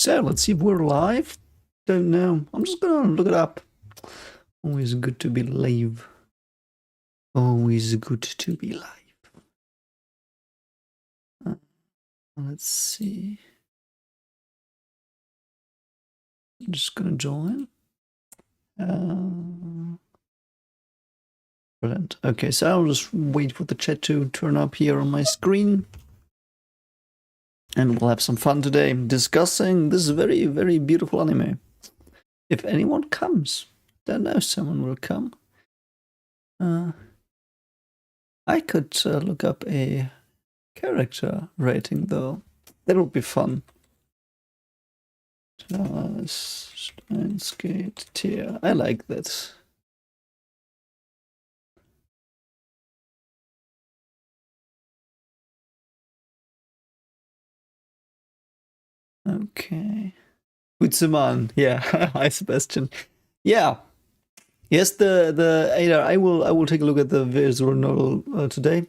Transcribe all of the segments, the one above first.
So let's see if we're live. Don't know. I'm just gonna look it up. Always good to be live. Always good to be live. Let's see. I'm just gonna join. Brilliant. Okay, so I'll just wait for the chat to turn up here on my screen. And we'll have some fun today discussing this very, very beautiful anime. If anyone comes, don't know, someone will come. I could look up a character rating though. That would be fun. Steins tier. I like that. Okay. Gutseman. Yeah. Hi, Sebastian. Yeah. Yes, the Ada. I will take a look at the visual novel today.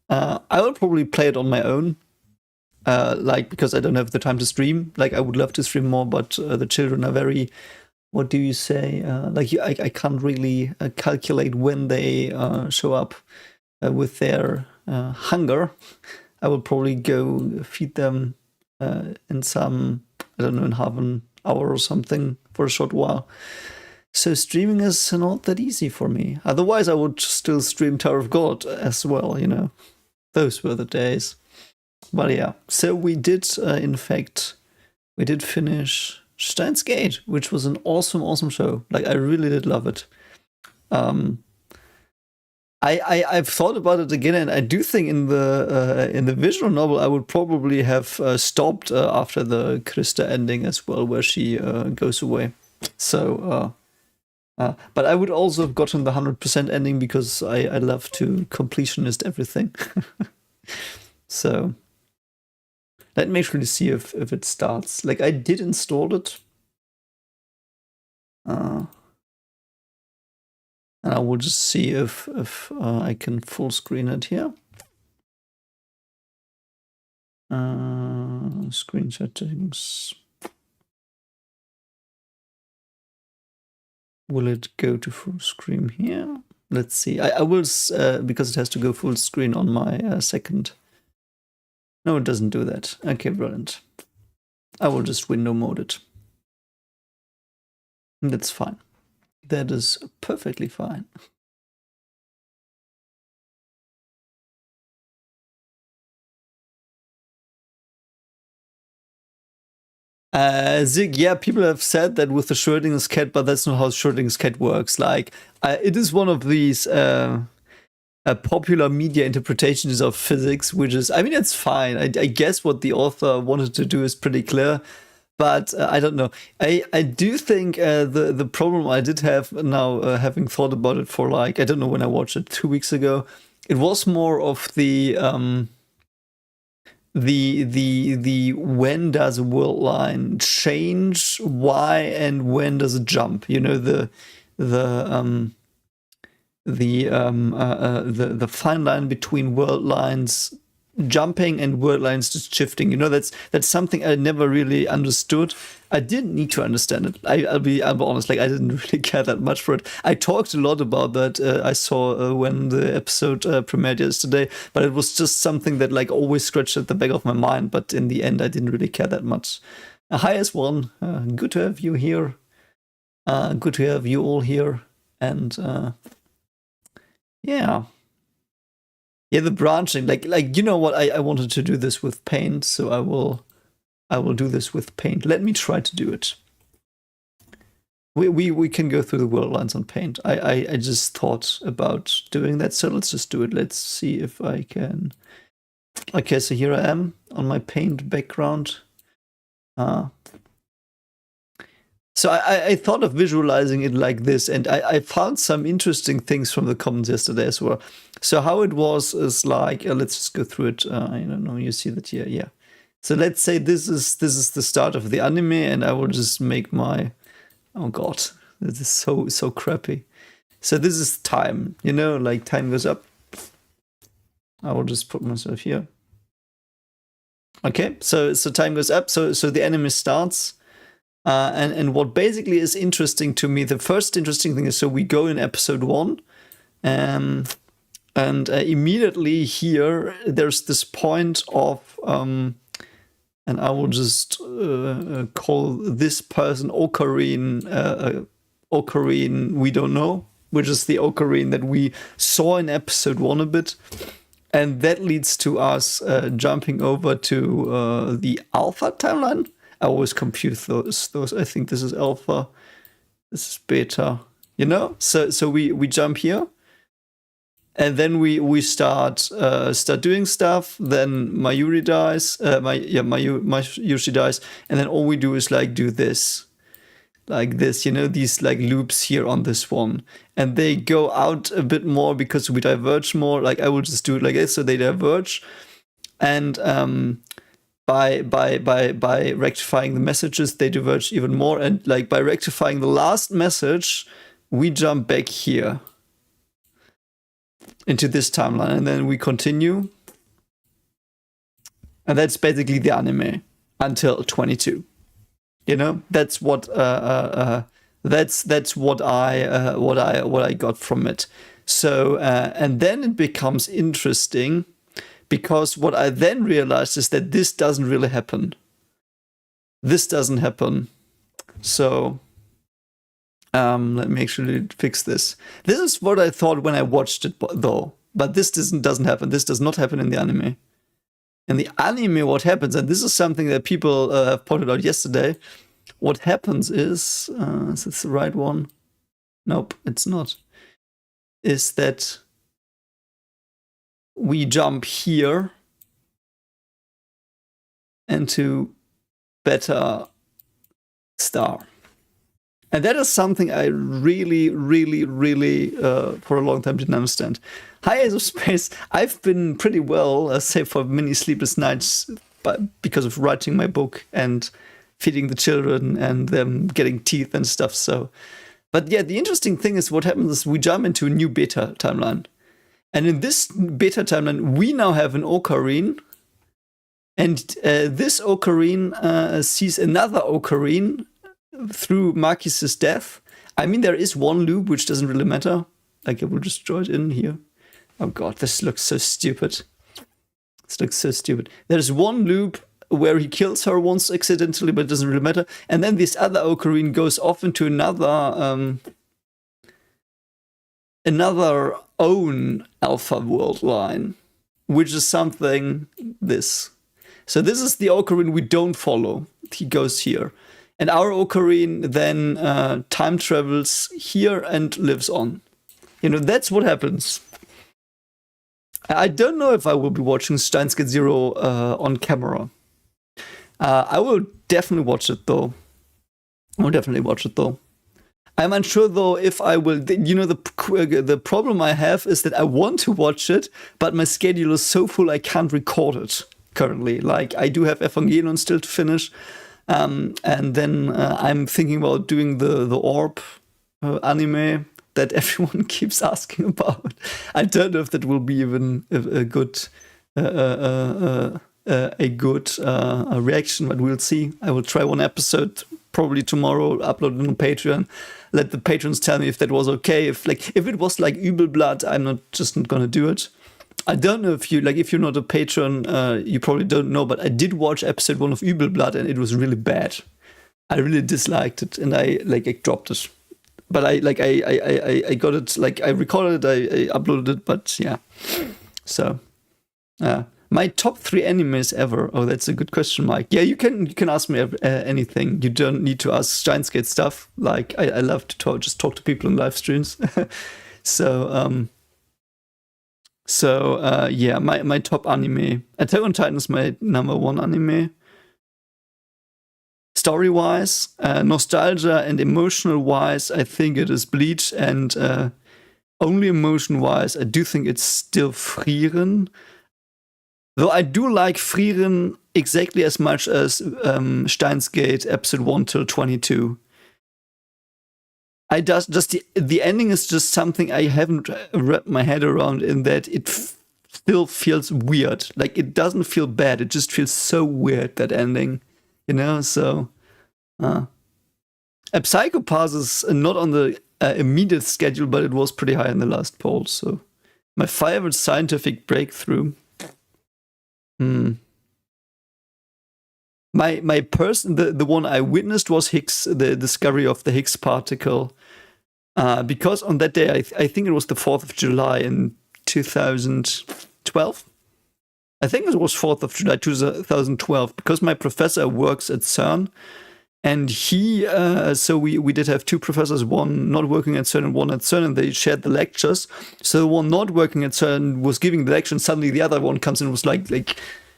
I will probably play it on my own. Because I don't have the time to stream. Like, I would love to stream more, but the children are very, what do you say? I can't really calculate when they show up with their hunger. I will probably go feed them in some, I don't know, in half an hour or something for a short while. So streaming is not that easy for me. Otherwise, I would still stream Tower of God as well, you know. Those were the days. But yeah, so we did, in fact, we did finish Steins Gate, which was an awesome, awesome show. Like, I really did love it. I've thought about it again, and I do think in the visual novel, I would probably have stopped after the Krista ending as well, where she goes away. So, but I would also have gotten the 100% ending because I love to completionist everything. So let me actually see if it starts. Like, I did install it. And I will just see if I can full screen it here. Screen settings. Will it go to full screen here? Let's see. I will, because it has to go full screen on my second. No, it doesn't do that. Okay, brilliant. I will just window mode it. That's fine. That is perfectly fine. Zig, yeah, people have said that with the Schrodinger's cat, but that's not how Schrodinger's cat works. Like, it is one of these popular media interpretations of physics, which is, I mean, it's fine. I guess what the author wanted to do is pretty clear, but I don't know. I do think the problem I did have now, having thought about it for, like, I don't know when I watched it 2 weeks ago, it was more of the when does a world line change, why, and when does it jump? You know, the fine line between world lines jumping and world lines just shifting. You know, that's something I never really understood. I didn't need to understand it. I'll be honest, like, I didn't really care that much for it. I talked a lot about that. I saw when the episode premiered yesterday, but it was just something that, like, always scratched at the back of my mind. But in the end, I didn't really care that much. Hi, S1. Good to have you here. Good to have you all here. And yeah, the branching, like you know what? I wanted to do this with Paint, so I will do this with Paint. Let me try to do it. We can go through the world lines on Paint. I just thought about doing that, so let's just do it. Let's see if I can. Okay, so here I am on my Paint background. So I thought of visualizing it like this, and I found some interesting things from the comments yesterday as well. So how it was is like, let's just go through it. I don't know, you see that here, yeah. So let's say this is the start of the anime, and I will just make my, oh god, this is so crappy. So this is time, you know, like time goes up. I will just put myself here. Okay, so time goes up, so the anime starts. And what basically is interesting to me, the first interesting thing is, so we go in episode 1, and immediately here there's this point of, and I will just call this person Ocarine, Ocarine we don't know, which is the Ocarine that we saw in episode 1 a bit. And that leads to us jumping over to the alpha timeline. I always confuse those. I think this is alpha, this is beta. You know, so we jump here, and then we start doing stuff. Then Mayuri dies. Mayushi dies, and then all we do is like do this, like this. You know, these like loops here on this one, and they go out a bit more because we diverge more. Like I will just do it like this, so they diverge, and by rectifying the messages, they diverge even more. And like by rectifying the last message, we jump back here into this timeline, and then we continue. And that's basically the anime until 22. You know, that's what that's what I got from it. So and then it becomes interesting, because what I then realized is that this doesn't really happen. This doesn't happen. So let me actually fix this. This is what I thought when I watched it, though. But this doesn't happen. This does not happen in the anime. In the anime, what happens, and this is something that people have pointed out yesterday, what happens is this the right one? Nope, it's not. Is that we jump here into beta star. And that is something I really, really, really for a long time didn't understand. Hi, Ace of Space. I've been pretty well, save for many sleepless nights, because of writing my book and feeding the children and them getting teeth and stuff. So, but yeah, the interesting thing is what happens is we jump into a new beta timeline. And in this beta timeline, we now have an Ocarine. And this Ocarine sees another Ocarine through Marcus's death. I mean, there is one loop, which doesn't really matter. Like, I will just draw it in here. Oh god, this looks so stupid. This looks so stupid. There's one loop where he kills her once accidentally, but it doesn't really matter. And then this other Ocarine goes off into another own alpha world line, which is something this. So this is the Ocarine we don't follow. He goes here. And our Ocarine then time travels here and lives on. You know, that's what happens. I don't know if I will be watching Steins Gate Zero on camera. I will definitely watch it, though. I'm unsure, though, if I will. You know, the problem I have is that I want to watch it, but my schedule is so full I can't record it currently. Like, I do have Evangelion still to finish. And then I'm thinking about doing the Orb anime that everyone keeps asking about. I don't know if that will be even a good reaction, but we'll see. I will try one episode probably tomorrow, upload it on Patreon. Let the patrons tell me if that was okay. If it was like Übel Blood, I'm not gonna do it. I don't know if you're not a patron, you probably don't know, but I did watch episode 1 of Übel Blood, and it was really bad. I really disliked it, and I dropped it. But I got it, like I recorded it, I uploaded it, but yeah. So, my top 3 animes ever. Oh, that's a good question, Mike. Yeah, you can ask me anything. You don't need to ask Steins Gate stuff. Like I love to talk to people in live streams. So yeah, my top anime. Attack on Titan is my number 1 anime. Story-wise, nostalgia and emotional-wise, I think it is Bleach, and only emotion-wise, I do think it's still Frieren. Though I do like Frieren exactly as much as Steins Gate episode 1 till 22. The ending is just something I haven't wrapped my head around, in that it still feels weird. Like, it doesn't feel bad, it just feels so weird, that ending. You know, so A Psychopath is not on the immediate schedule, but it was pretty high in the last poll. So my favorite scientific breakthrough. My person, the one I witnessed was Higgs, the discovery of the Higgs particle. Because on that day, I think it was the 4th of July in 2012. I think it was 4th of July 2012, because my professor works at CERN. And he, so we did have two professors, one not working at CERN and one at CERN, and they shared the lectures. So the one not working at CERN was giving the lecture, and suddenly the other one comes in and was like,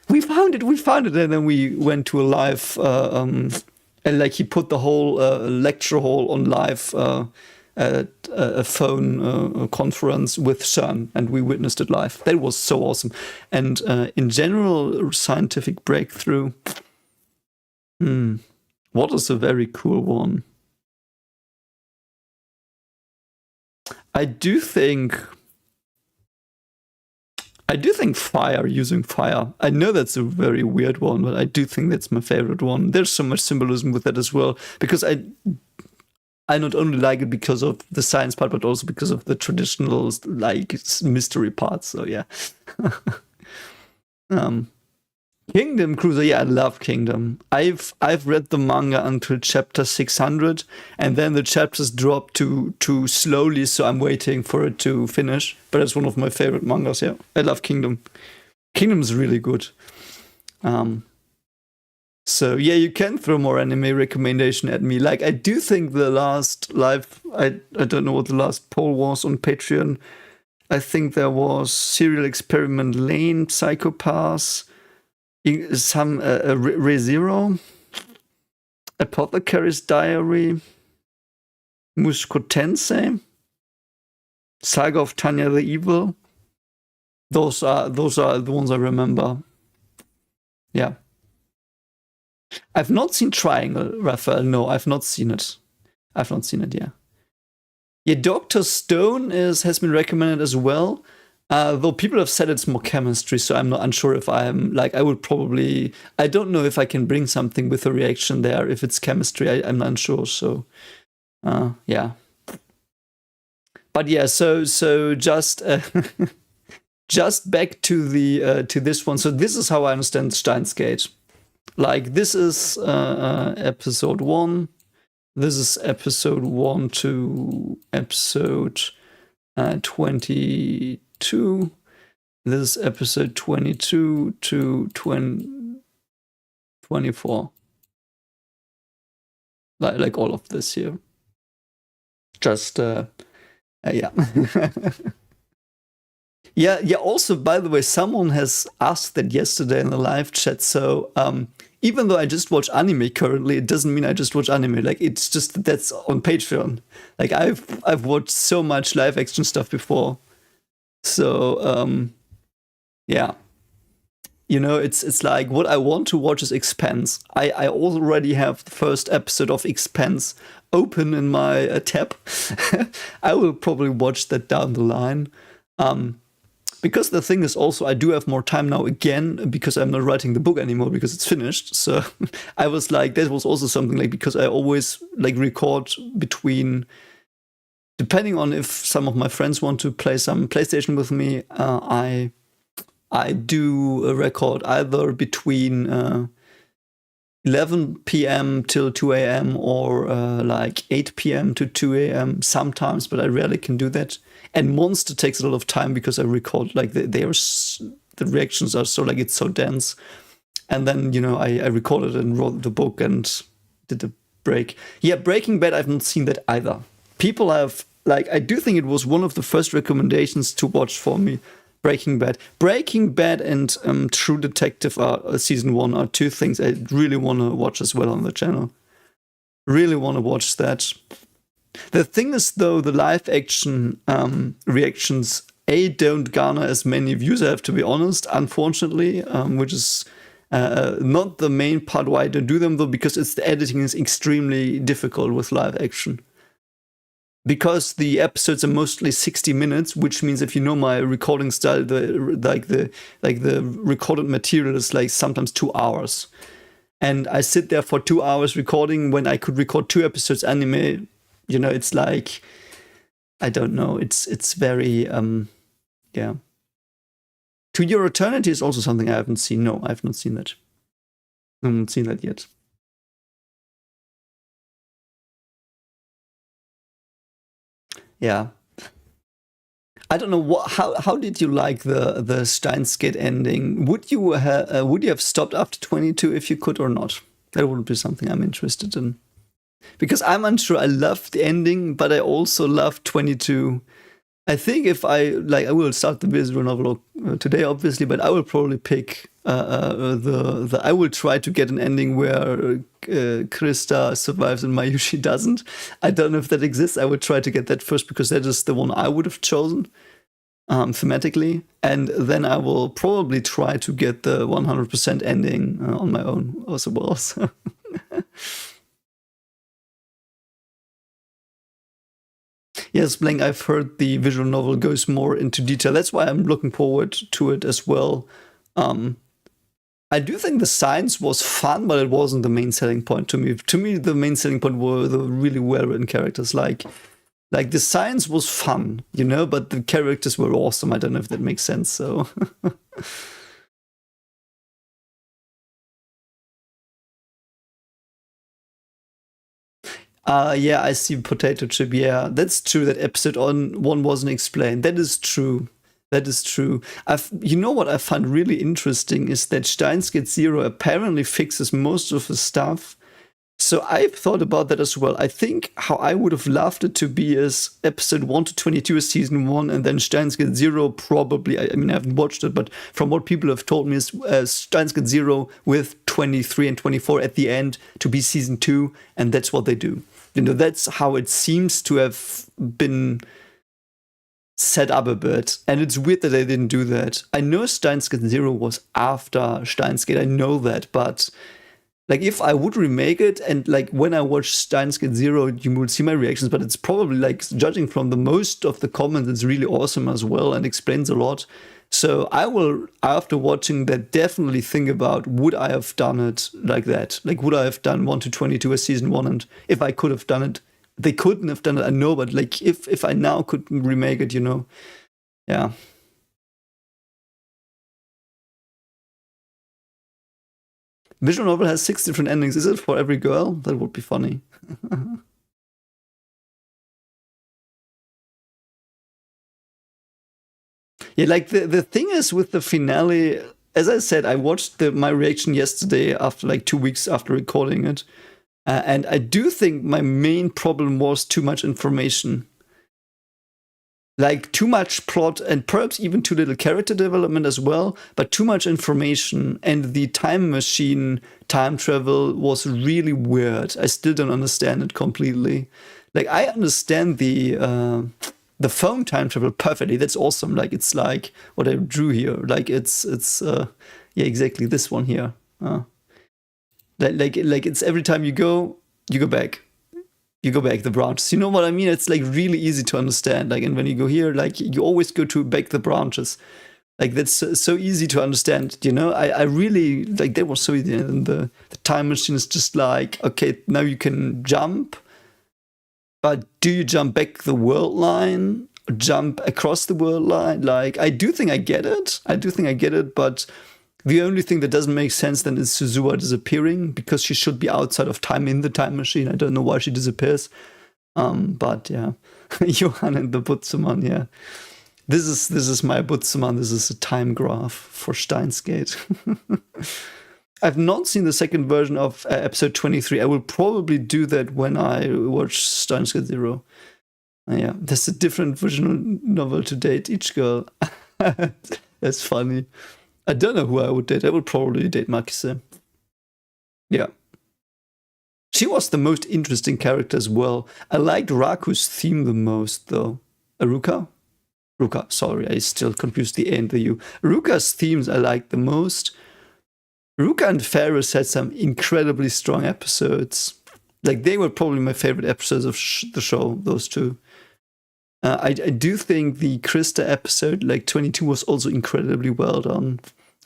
we found it. And then we went to a live, and like he put the whole lecture hall on live a phone conference with CERN, and we witnessed it live. That was so awesome. And in general, scientific breakthrough. What is a very cool one? I do think fire, using fire. I know that's a very weird one, but I do think that's my favorite one. There's so much symbolism with that as well, because I not only like it because of the science part, but also because of the traditional like mystery part. So yeah. Kingdom Cruiser, yeah, I love Kingdom. I've read the manga until chapter 600, and then the chapters drop too slowly, so I'm waiting for it to finish. But it's one of my favorite mangas. Yeah, I love Kingdom. Kingdom is really good. So yeah, you can throw more anime recommendation at me. Like, I do think the last live, I don't know what the last poll was on Patreon. I think there was Serial Experiment Lane, Psychopaths, some ReZero, Apothecary's Diary, Mushoku Tensei, Saga of Tanya the Evil. Those are the ones I remember. Yeah. I've not seen Triangle, Raphael. No, I've not seen it. Yeah. Yeah, Dr. Stone has been recommended as well. Though people have said it's more chemistry, so I'm not unsure if I'm like, I don't know if I can bring something with a reaction there. If it's chemistry, I'm not unsure. So, yeah. But yeah, so just just back to the to this one. So this is how I understand Steins Gate. Like, this is episode 1. This is episode 1 to episode 22. This is episode 22 to 24. Like all of this here. Just, yeah. Yeah, also, by the way, someone has asked that yesterday in the live chat. So, even though I just watch anime currently, it doesn't mean I just watch anime. Like, it's just that's on Patreon. Like, I've watched so much live action stuff before. So, yeah. You know, it's like what I want to watch is Expanse. I already have the first episode of Expanse open in my tab. I will probably watch that down the line. Because the thing is also, I do have more time now again, because I'm not writing the book anymore because it's finished. So I was like, that was also something like, because I always like record between, depending on if some of my friends want to play some PlayStation with me, I do a record either between 11 p.m. till 2 a.m. or like 8 p.m. to 2 a.m. sometimes, but I rarely can do that. And Monster takes a lot of time because I record like the reactions are so like it's so dense. And then, you know, I recorded and wrote the book and did the break. Yeah, Breaking Bad, I've not seen that either. People have, like, I do think it was one of the first recommendations to watch for me. Breaking Bad and True Detective season 1 are two things I really want to watch as well on the channel. Really want to watch that. The thing is, though, the live action reactions don't garner as many views, I have to be honest, unfortunately, which is not the main part why I don't do them, though, because the editing is extremely difficult with live action. Because the episodes are mostly 60 minutes, which means if you know my recording style, the recorded material is like sometimes 2 hours. and I sit there for 2 hours recording when I could record 2 episodes anime. You know, it's like, I don't know. It's very yeah. To Your Eternity is also something I haven't seen. No, I've not seen that. I haven't seen that yet. Yeah. I don't know how did you like the Steins Gate ending? Would you have stopped after 22 if you could or not? That would be something I'm interested in. Because I'm unsure. I love the ending, but I also love 22. I think if I will start the visual novel today, obviously, but I will probably pick the. I will try to get an ending where Krista survives and Mayushi doesn't. I don't know if that exists. I would try to get that first because that is the one I would have chosen thematically, and then I will probably try to get the 100% ending on my own as well. So. Yes, Blank, I've heard the visual novel goes more into detail. That's why I'm looking forward to it as well. I do think the science was fun, but it wasn't the main selling point to me. To me, the main selling point were the really well-written characters. Like the science was fun, you know, but the characters were awesome. I don't know if that makes sense, so... Yeah, I see potato chip. Yeah, that's true. That episode on 1 wasn't explained. That is true. That is true. You know what I find really interesting is that Steins Gate Zero apparently fixes most of the stuff. So I've thought about that as well. I think how I would have loved it to be is episode 1 to 22 is season 1, and then Steins Gate Zero probably. I mean, I haven't watched it, but from what people have told me is Steins Gate Zero with 23 and 24 at the end to be season 2, and that's what they do. You know, that's how it seems to have been set up a bit. And it's weird that they didn't do that. I know Steins Gate Zero was after Steins Gate, I know that, but like if I would remake it and like when I watch Steins Gate Zero, you would see my reactions, but it's probably like judging from the most of the comments, it's really awesome as well and explains a lot. So I will, after watching that, definitely think about, would I have done it like that? Like, would I have done 1 to 22 as season 1? And if I could have done it, they couldn't have done it, I know, but like, if I now could remake it, you know, yeah. Visual novel has 6 different endings. Is it for every girl? That would be funny. Yeah, like the thing is with the finale, as I said, I watched my reaction yesterday after like 2 weeks after recording it. And I do think my main problem was too much information. Like too much plot and perhaps even too little character development as well, but too much information. And the time machine time travel was really weird. I still don't understand it completely. Like I understand the phone time travel perfectly. That's awesome. Like it's like what I drew here. Like it's yeah, exactly this one here. Like it's every time you go back. You go back the branches. You know what I mean? It's like really easy to understand. Like, and when you go here, like you always go to back the branches. Like that's so easy to understand. You know, I really like that was so easy. And the time machine is just like, okay, now you can jump, but do you jump back the world line? Or jump across the world line? Like, I do think I get it. But the only thing that doesn't make sense then is Suzuha disappearing because she should be outside of time in the time machine. I don't know why she disappears. But yeah, Johann and the Butsuman. Yeah, this is my Butsuman. This is a time graph for Steins Gate. I've not seen the second version of episode 23. I will probably do that when I watch Steins Gate Zero. Yeah, there's a different visual novel to date each girl. That's funny. I don't know who I would date. I would probably date Makise. Yeah. She was the most interesting character as well. I liked Raku's theme the most, though. Ruka? Ruka, sorry, I still confused the A and the U. Ruka's themes I liked the most. Ruka and Ferris had some incredibly strong episodes. Like, they were probably my favorite episodes of the show, those two. I do think the Krista episode, like 22, was also incredibly well done.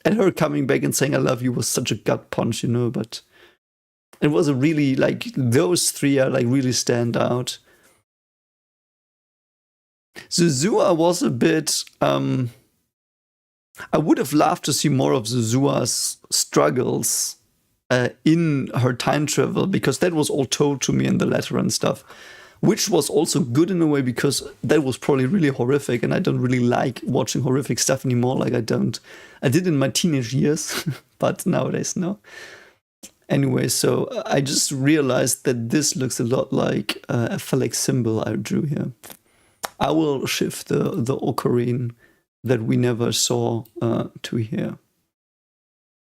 And her coming back and saying I love you was such a gut punch, you know, but It was a really, like, those three are like really stand out. Zuzua was a bit, I would have loved to see more of Zuzua's struggles in her time travel, because that was all told to me in the letter and stuff, which was also good in a way, because that was probably really horrific, and I don't really like watching horrific stuff anymore. Like I did in my teenage years, but nowadays no. Anyway, so I just realized that this looks a lot like a phallic symbol I drew here. I will shift the ocarine that we never saw to here.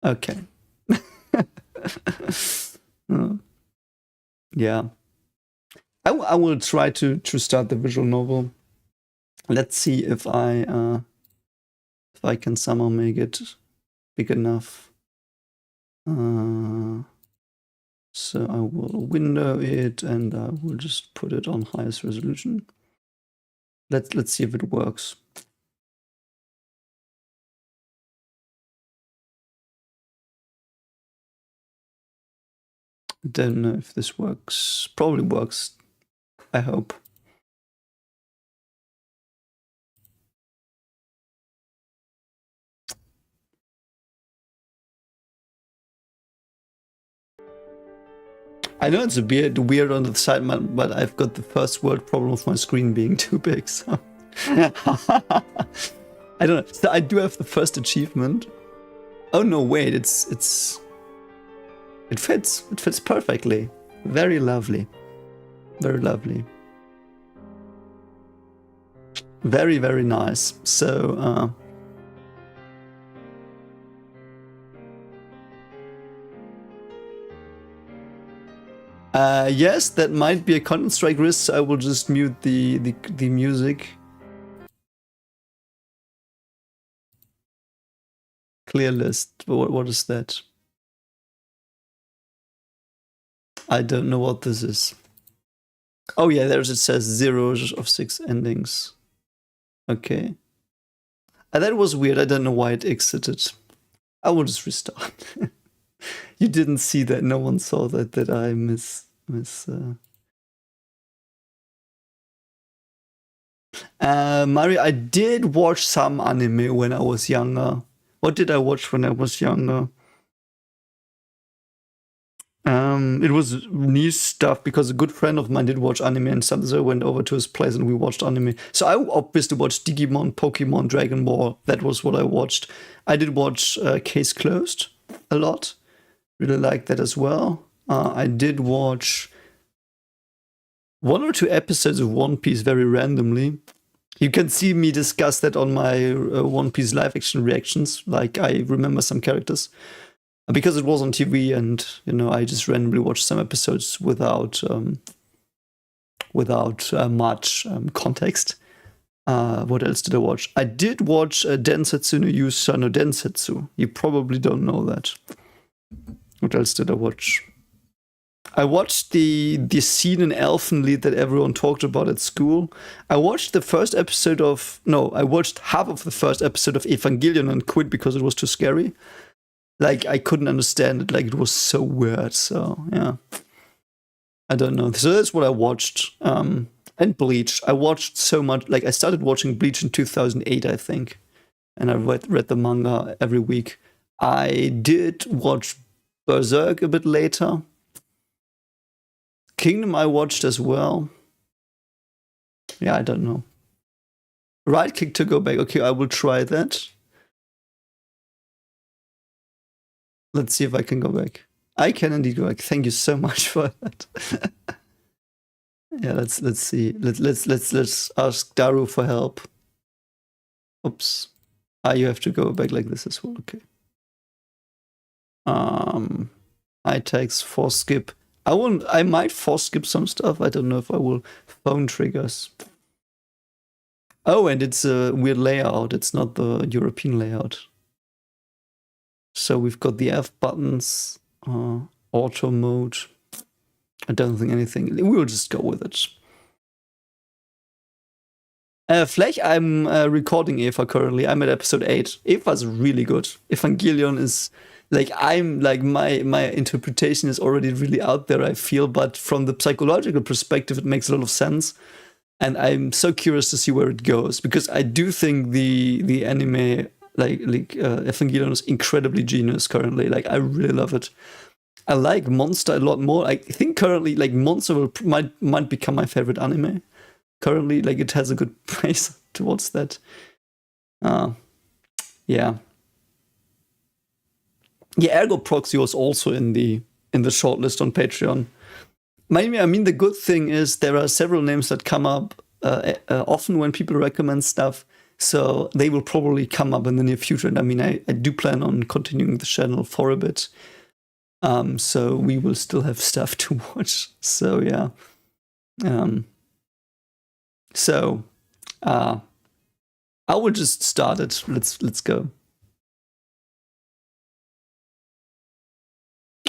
Okay. Yeah. I will try to start the visual novel. Let's see if I can somehow make it big enough. So I will window it, and I will just put it on highest resolution. Let's see if it works. Don't know if this works. Probably works. I hope. I know it's a bit weird on the side, but I've got the first world problem of my screen being too big, so... I don't know. So I do have the first achievement. Oh no, wait, it fits. It fits perfectly. Very lovely. Very lovely. Very, very nice. So, yes, that might be a content strike risk, so I will just mute the music. Clear list. What is that? I don't know what this is. Oh yeah, there's it says 0 of 6 endings. Okay. That was weird. I don't know why it exited. I will just restart. You didn't see that. No one saw that I miss. Mario, I did watch some anime when I was younger. What did I watch when I was younger? It was new stuff, because a good friend of mine did watch anime and stuff, so I went over to his place and we watched anime. So I obviously watched Digimon, Pokemon, Dragon Ball. That was what I watched. I did watch Case Closed a lot. Really liked that as well. I did watch 1 or 2 episodes of One Piece very randomly. You can see me discuss that on my One Piece live action reactions. Like, I remember some characters. Because it was on TV, and, you know, I just randomly watched some episodes without much context. What else did I watch? I did watch Densetsu no Yusa no Densetsu. You probably don't know that. What else did I watch? I watched the scene in Elfenlied that everyone talked about at school. I watched the first episode of... No, I watched half of the first episode of Evangelion and quit because it was too scary. Like, I couldn't understand it. Like, it was so weird. So, yeah. I don't know. So that's what I watched. And Bleach. I watched so much. Like, I started watching Bleach in 2008, I think. And I read the manga every week. I did watch Berserk a bit later. Kingdom I watched as well. Yeah, I don't know. Right click to go back. Okay, I will try that. Let's see if I can go back. I can indeed go back. Thank you so much for that. Yeah, let's see. Let's ask Daru for help. Oops. You have to go back like this as well. Okay. I takes force skip. I might force skip some stuff. I don't know if I will. Phone triggers. Oh, and it's a weird layout. It's not the European layout. So we've got the F buttons, auto mode. I don't think anything. We will just go with it. Flech, I'm recording Eva currently. I'm at episode 8. Eva's really good. Evangelion is like I'm like my interpretation is already really out there, I feel, but from the psychological perspective, it makes a lot of sense. And I'm so curious to see where it goes, because I do think the anime like Evangelion is incredibly genius currently. Like I really love it. I like Monster a lot more. I think currently like Monster might become my favorite anime. Currently, like it has a good praise towards that. Yeah. Yeah, Ergo Proxy was also in the shortlist on Patreon. I mean, the good thing is there are several names that come up often when people recommend stuff, so they will probably come up in the near future. And I mean, I do plan on continuing the channel for a bit, so we will still have stuff to watch. So yeah, I will just start it. Let's go.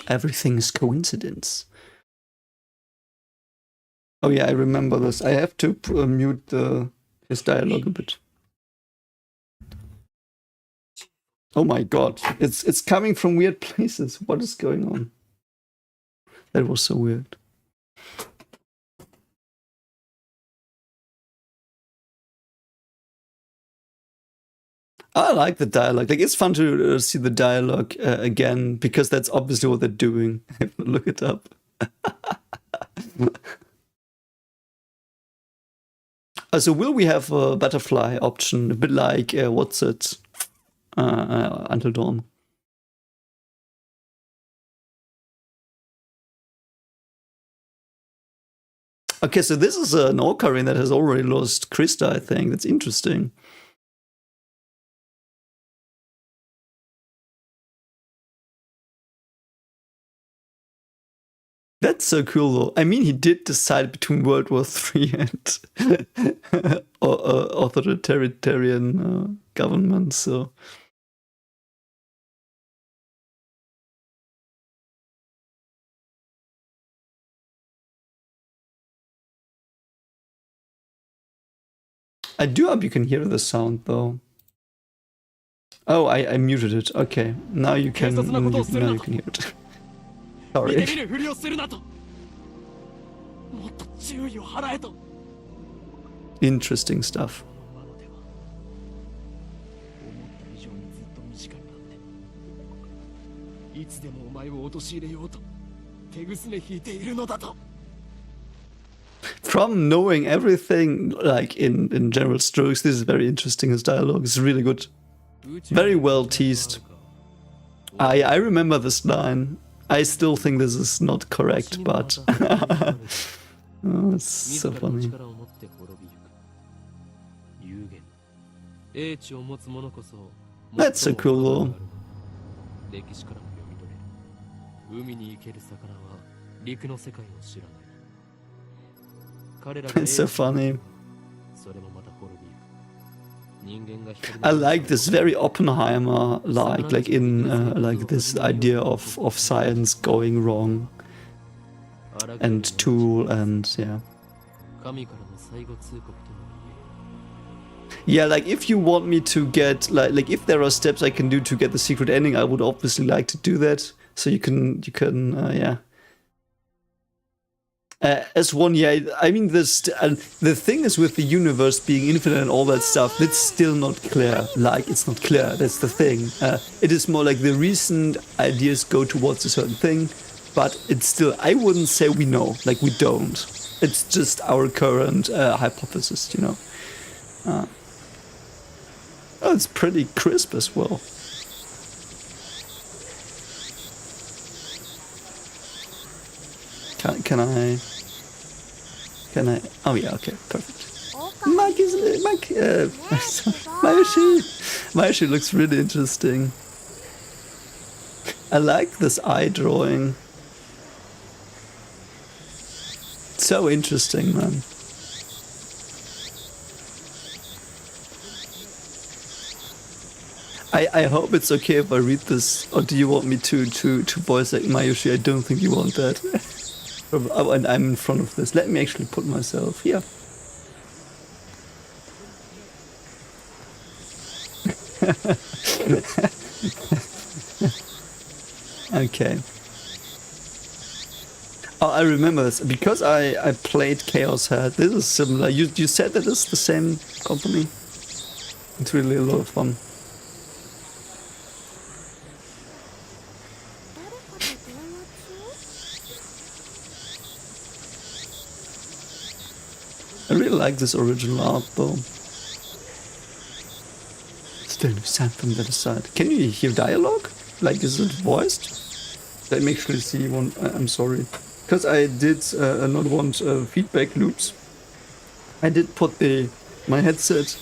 Everything is coincidence. Oh yeah, I remember this. I have to mute his dialogue a bit. Oh my god, it's coming from weird places. What is going on? That was so weird. I like the dialogue. Like it's fun to see the dialogue again, because that's obviously what they're doing. I have to look it up. So will we have a butterfly option, a bit like what's it? Until Dawn. Okay, so this is an Ocarina that has already lost Krista, I think. That's interesting. That's so cool, though. I mean, he did decide between World War III and authoritarian government, so. I do hope you can hear the sound, though. Oh, I muted it. Okay, now you can hear it. Sorry. Interesting stuff. From knowing everything, like in general strokes, this is very interesting. His dialogue is really good. Very well teased. I remember this line. I still think this is not correct, but oh, it's so funny. That's so cool, though. It's so funny. I like this very Oppenheimer like in like this idea of science going wrong and tool and yeah. Yeah, like if you want me to get like if there are steps I can do to get the secret ending, I would obviously like to do that. So you can yeah. As one, yeah, I mean, the thing is with the universe being infinite and all that stuff, that's still not clear. Like, it's not clear, that's the thing. It is more like the recent ideas go towards a certain thing, but it's still, I wouldn't say we know, like we don't. It's just our current hypothesis, you know. Oh, it's pretty crisp as well. Can I? Oh yeah, okay, perfect. Mayushi looks really interesting. I like this eye drawing. So interesting, man. I hope it's okay if I read this, or do you want me to voice act Mayushi? I don't think you want that. Oh, and I'm in front of this. Let me actually put myself here. Okay. Oh, I remember this because I played Chaos Head. This is similar. You said that it's the same company. It's really a lot of fun. I really like this original art though. Still no sound from the other side. Can you hear dialogue? Like, is it voiced? Let me actually see one. I'm sorry. Because I did not want feedback loops. I did put my headset.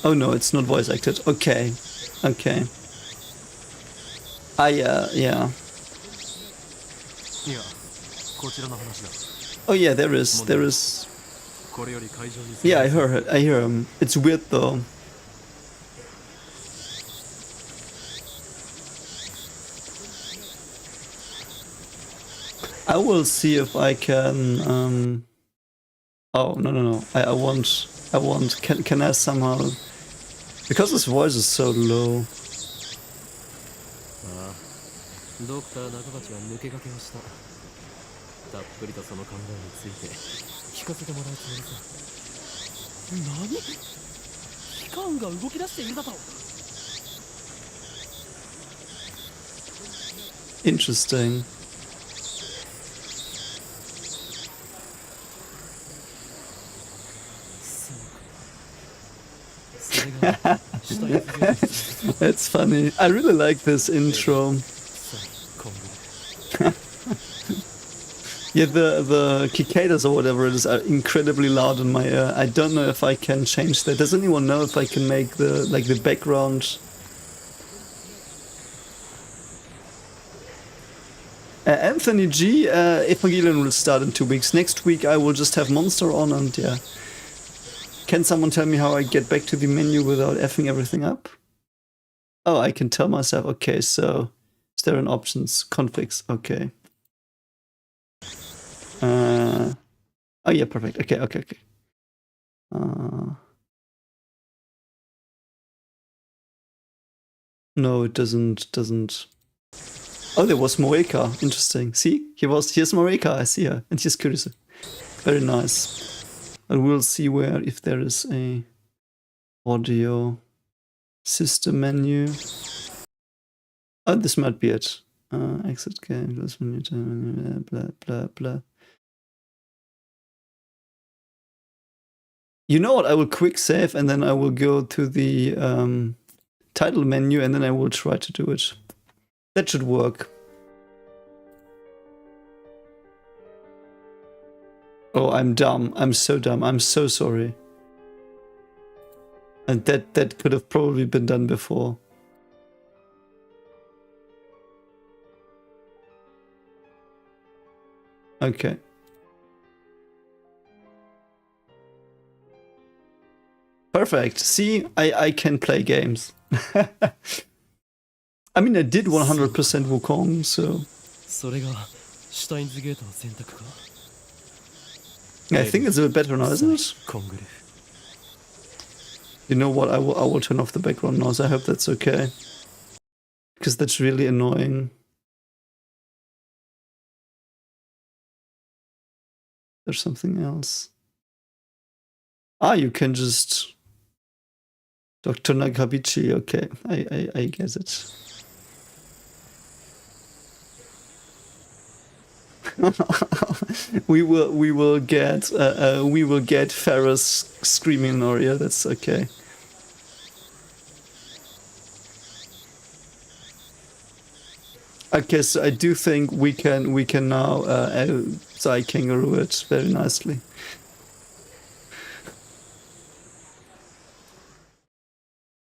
Oh no, it's not voice acted. Okay. Okay. Yeah. Oh yeah, there is. Yeah, I hear him. It's weird though. I will see if I can. Oh no! I want. Can I somehow? Because his voice is so low. Interesting. That's funny. I really like this intro. Yeah, the cicadas or whatever it is are incredibly loud in my ear. I don't know if I can change that. Does anyone know if I can make the background? Anthony G, Evangelion will start in 2 weeks. Next week I will just have Monster on and yeah. Can someone tell me how I get back to the menu without effing everything up? Oh, I can tell myself. Okay, so is there an options? Configs. Okay. Oh yeah, perfect. Okay. No, it doesn't. Oh, there was Moeka. Interesting. See, here's Moeka. I see her, and she's curious. Very nice. And we'll see if there is a audio system menu. Oh, this might be it. Exit game, close menu, time, blah blah. You know what? I will quick save and then I will go to the title menu and then I will try to do it. That should work. Oh, I'm dumb. I'm so dumb. I'm so sorry. And that could have probably been done before. Okay. Perfect. See, I can play games. I mean, I did 100% Wukong, so... I think it's a bit better now, isn't it? You know what? I will turn off the background noise. I hope that's okay. Because that's really annoying. There's something else. Ah, you can just... Dr. Nakabichi, okay. I guess it. we will get Ferris screaming in our ear. That's okay. Okay, so I do think we can now Psy Kangaroo it very nicely.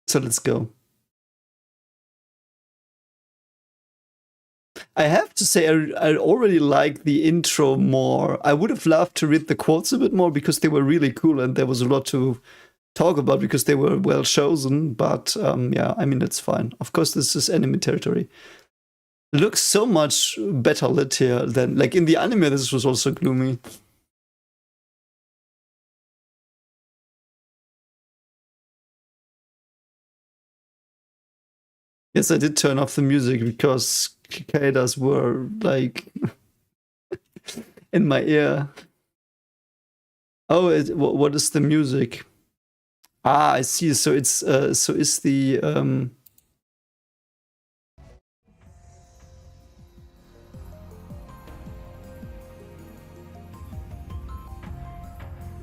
So let's go. I have to say, I already like the intro more. I would have loved to read the quotes a bit more because they were really cool and there was a lot to talk about because they were well chosen. But yeah, I mean, it's fine. Of course, this is anime territory. It looks so much better lit here than, like, in the anime, this was also gloomy. Yes, I did turn off the music because cicadas were like in my ear. Oh, what is the music? Ah, I see. So it's so is the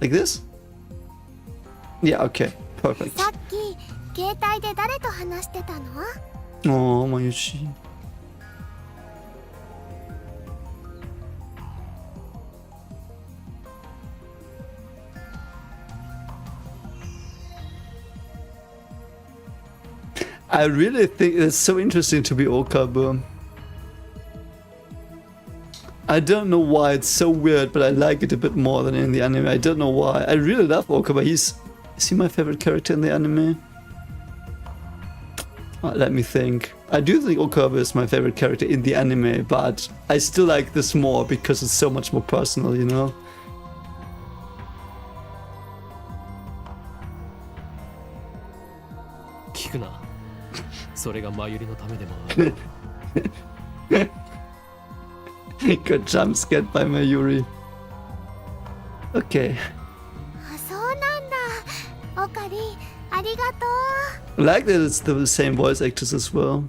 like this? Yeah, okay. Perfect. さっき携帯で誰と話してたの？ Oh, Mayushi. I really think it's so interesting to be Okabe. I don't know why it's so weird, but I like it a bit more than in the anime. I don't know why. I really love Okabe. Is he my favorite character in the anime? Let me think. I do think Okabe is my favorite character in the anime, but I still like this more because it's so much more personal, you know? Got jump scared by Mayuri. Okay. そうなんだ。オカリン、ありがとう。 I like that it's the same voice actors as well.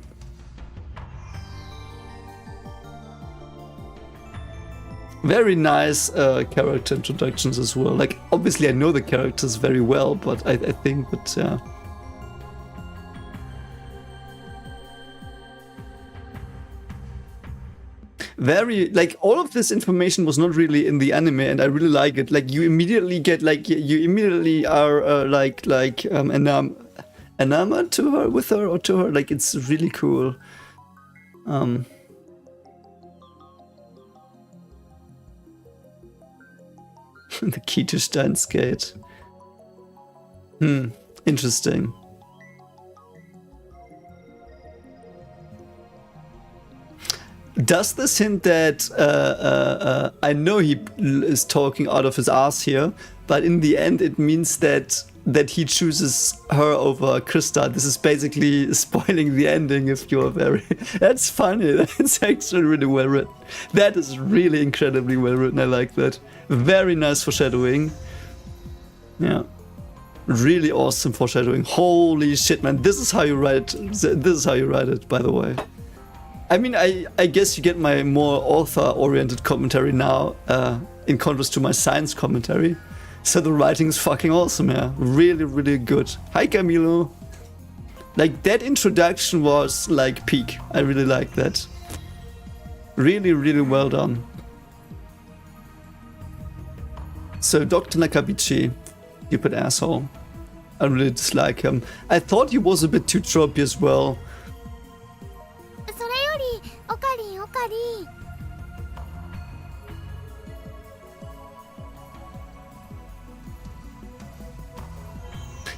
Very nice character introductions as well. Like, obviously I know the characters very well, but I think that, yeah. Very, like, all of this information was not really in the anime, and I really like it. Like, you immediately get, like, you immediately are, enamored to her, with her, or to her. Like, it's really cool. The key to Steins gate. Interesting. Does this hint that I know he is talking out of his ass here, but in the end it means that he chooses her over Krista? This is basically spoiling the ending if you're very... That's funny. That's actually really well written. That is really incredibly well written. I like that. Very nice foreshadowing. Yeah. Really awesome foreshadowing. Holy shit, man. This is how you write it. This is how you write it, by the way. I mean, I guess you get my more author-oriented commentary now, in contrast to my science commentary. So the writing is fucking awesome, yeah. Really, really good. Hi, Camilo. Like, that introduction was, like, peak. I really like that. Really, really well done. So, Dr. Nakabichi, stupid asshole. I really dislike him. I thought he was a bit too tropey as well.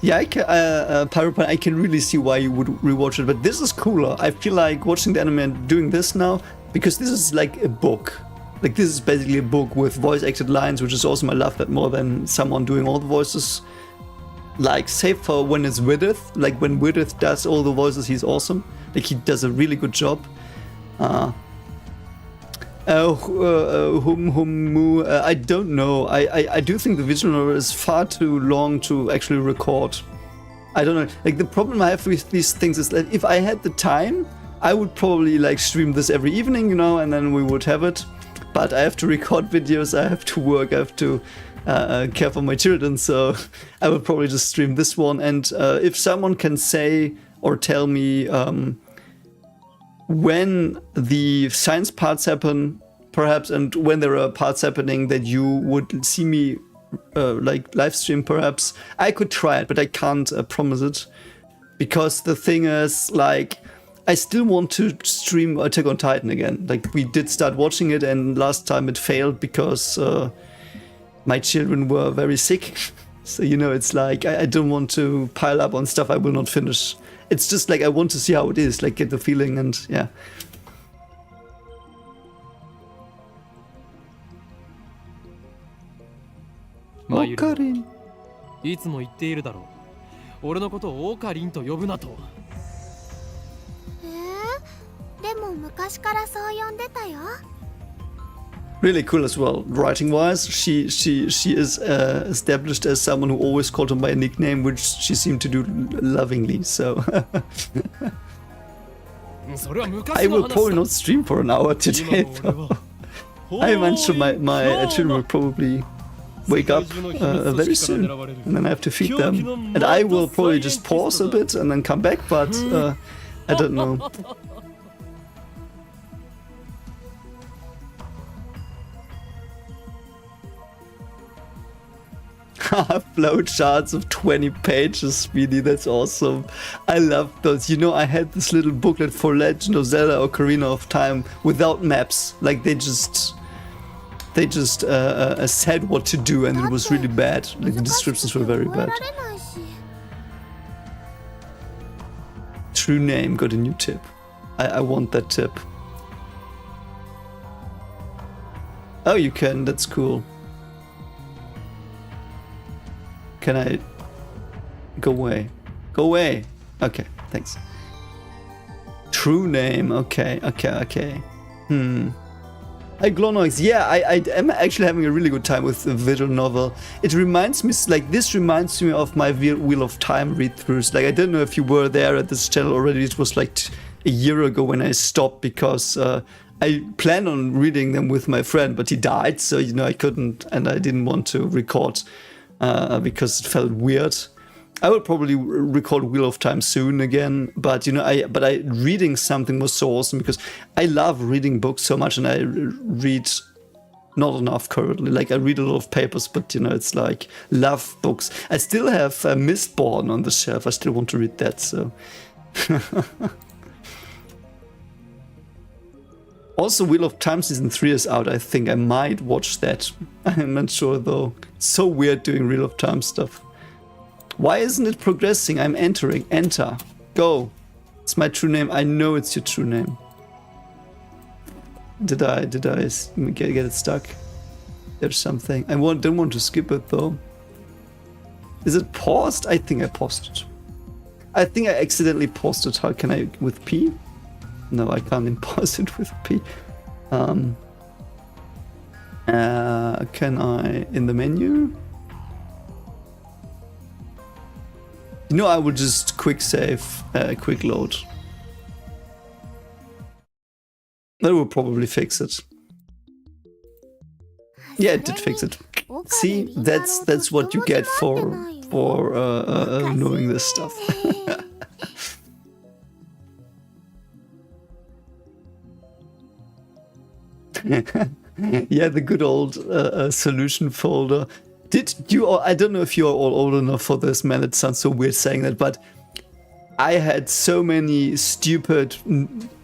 Yeah, Pyropan, I can really see why you would rewatch it, but this is cooler. I feel like watching the anime and doing this now, because this is like a book. Like, this is basically a book with voice-acted lines, which is awesome. I love that more than someone doing all the voices. Like, save for when it's Widith. Like, when Widith does all the voices, he's awesome. Like, he does a really good job. I don't know. I do think the visual novel is far too long to actually record. I don't know. Like, the problem I have with these things is that if I had the time, I would probably like stream this every evening, you know, and then we would have it. But I have to record videos, I have to work, I have to care for my children, so I will probably just stream this one. And if someone can say or tell me when the science parts happen, perhaps, and when there are parts happening that you would see me like live stream, perhaps I could try it, but I can't promise it, because the thing is, like, I still want to stream Attack on Titan again. Like, we did start watching it, and last time it failed because my children were very sick. So, you know, it's like I don't want to pile up on stuff I will not finish. It's just like I want to see how it is, like, get the feeling, and yeah. Mayuri, オカリン。いつも言っているだろう。俺のことをオカリンと呼ぶなと。も昔からそう呼んでたよ。 Really cool as well. Writing-wise, she is established as someone who always called him by a nickname, which she seemed to do lovingly. So それは I 昔の will 話 probably だ not stream for an hour 今 today. の俺 Though. は I mentioned my 今日 children の will probably wake up very soon, and then I have to feed them. And I will probably just pause a bit and then come back, but I don't know. Flow charts of 20 pages, Speedy, that's awesome. I love those. You know, I had this little booklet for Legend of Zelda Ocarina of Time without maps. Like, they just said what to do, and it was really bad. Like, the descriptions were very bad. True name got a new tip. I want that tip. Oh, you can, that's cool. Can I go away? Go away! Okay, thanks. True name, okay. Hi Glonox, yeah, I am actually having a really good time with the visual novel. It reminds me, like, this reminds me of my Wheel of Time read-throughs. Like, I don't know if you were there at this channel already. It was like a year ago when I stopped because I planned on reading them with my friend, but he died, so, you know, I couldn't, and I didn't want to record because it felt weird. I will probably record Wheel of Time soon again, but you know, reading something was so awesome because I love reading books so much, and I read not enough currently. Like, I read a lot of papers, but you know, it's like love books. I still have Mistborn on the shelf. I still want to read that. So. Also, Wheel of Time Season 3 is out. I think I might watch that. I'm not sure though. It's so weird doing Wheel of Time stuff. Why isn't it progressing? I'm entering. Enter. Go. It's my true name. I know it's your true name. Did I get it stuck? There's something. I don't want to skip it though. Is it paused? I think I paused it. I think I accidentally paused it. How can I with P? No, I can't impose it with P. Can I in the menu? You know, I would just quick save, quick load. That will probably fix it. Yeah, it did fix it. See, that's what you get for knowing this stuff. Yeah, the good old solution folder. Did you all, I don't know if you're all old enough for this, man, it sounds so weird saying that, but I had so many stupid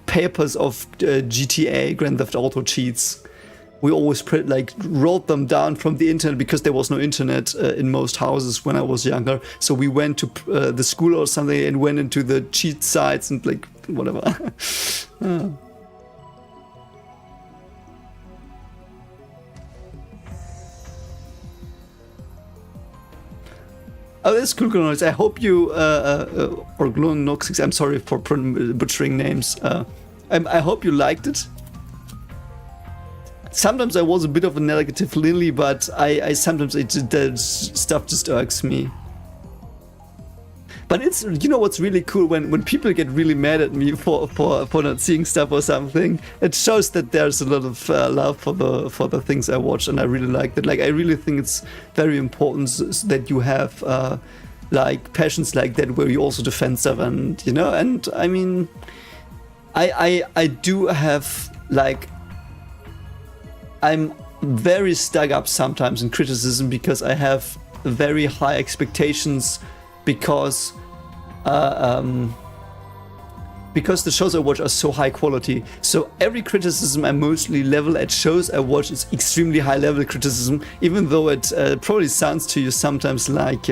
papers of GTA, Grand Theft Auto cheats. We always wrote them down from the internet because there was no internet in most houses when I was younger. So we went to the school or something and went into the cheat sites and like, whatever. Oh, that's cool, Glonox. I hope you, or Glonox, I'm sorry for butchering names. I hope you liked it. Sometimes I was a bit of a negative Lily, but I sometimes that stuff just irks me. But it's, you know what's really cool, when people get really mad at me for not seeing stuff or something, it shows that there's a lot of love for the things I watch, and I really like that. Like, I really think it's very important that you have like passions like that where you also defend stuff, and you know, and I mean, I do have, like, I'm very stuck up sometimes in criticism because I have very high expectations because the shows I watch are so high quality. So every criticism I mostly level at shows I watch is extremely high level criticism, even though it probably sounds to you sometimes like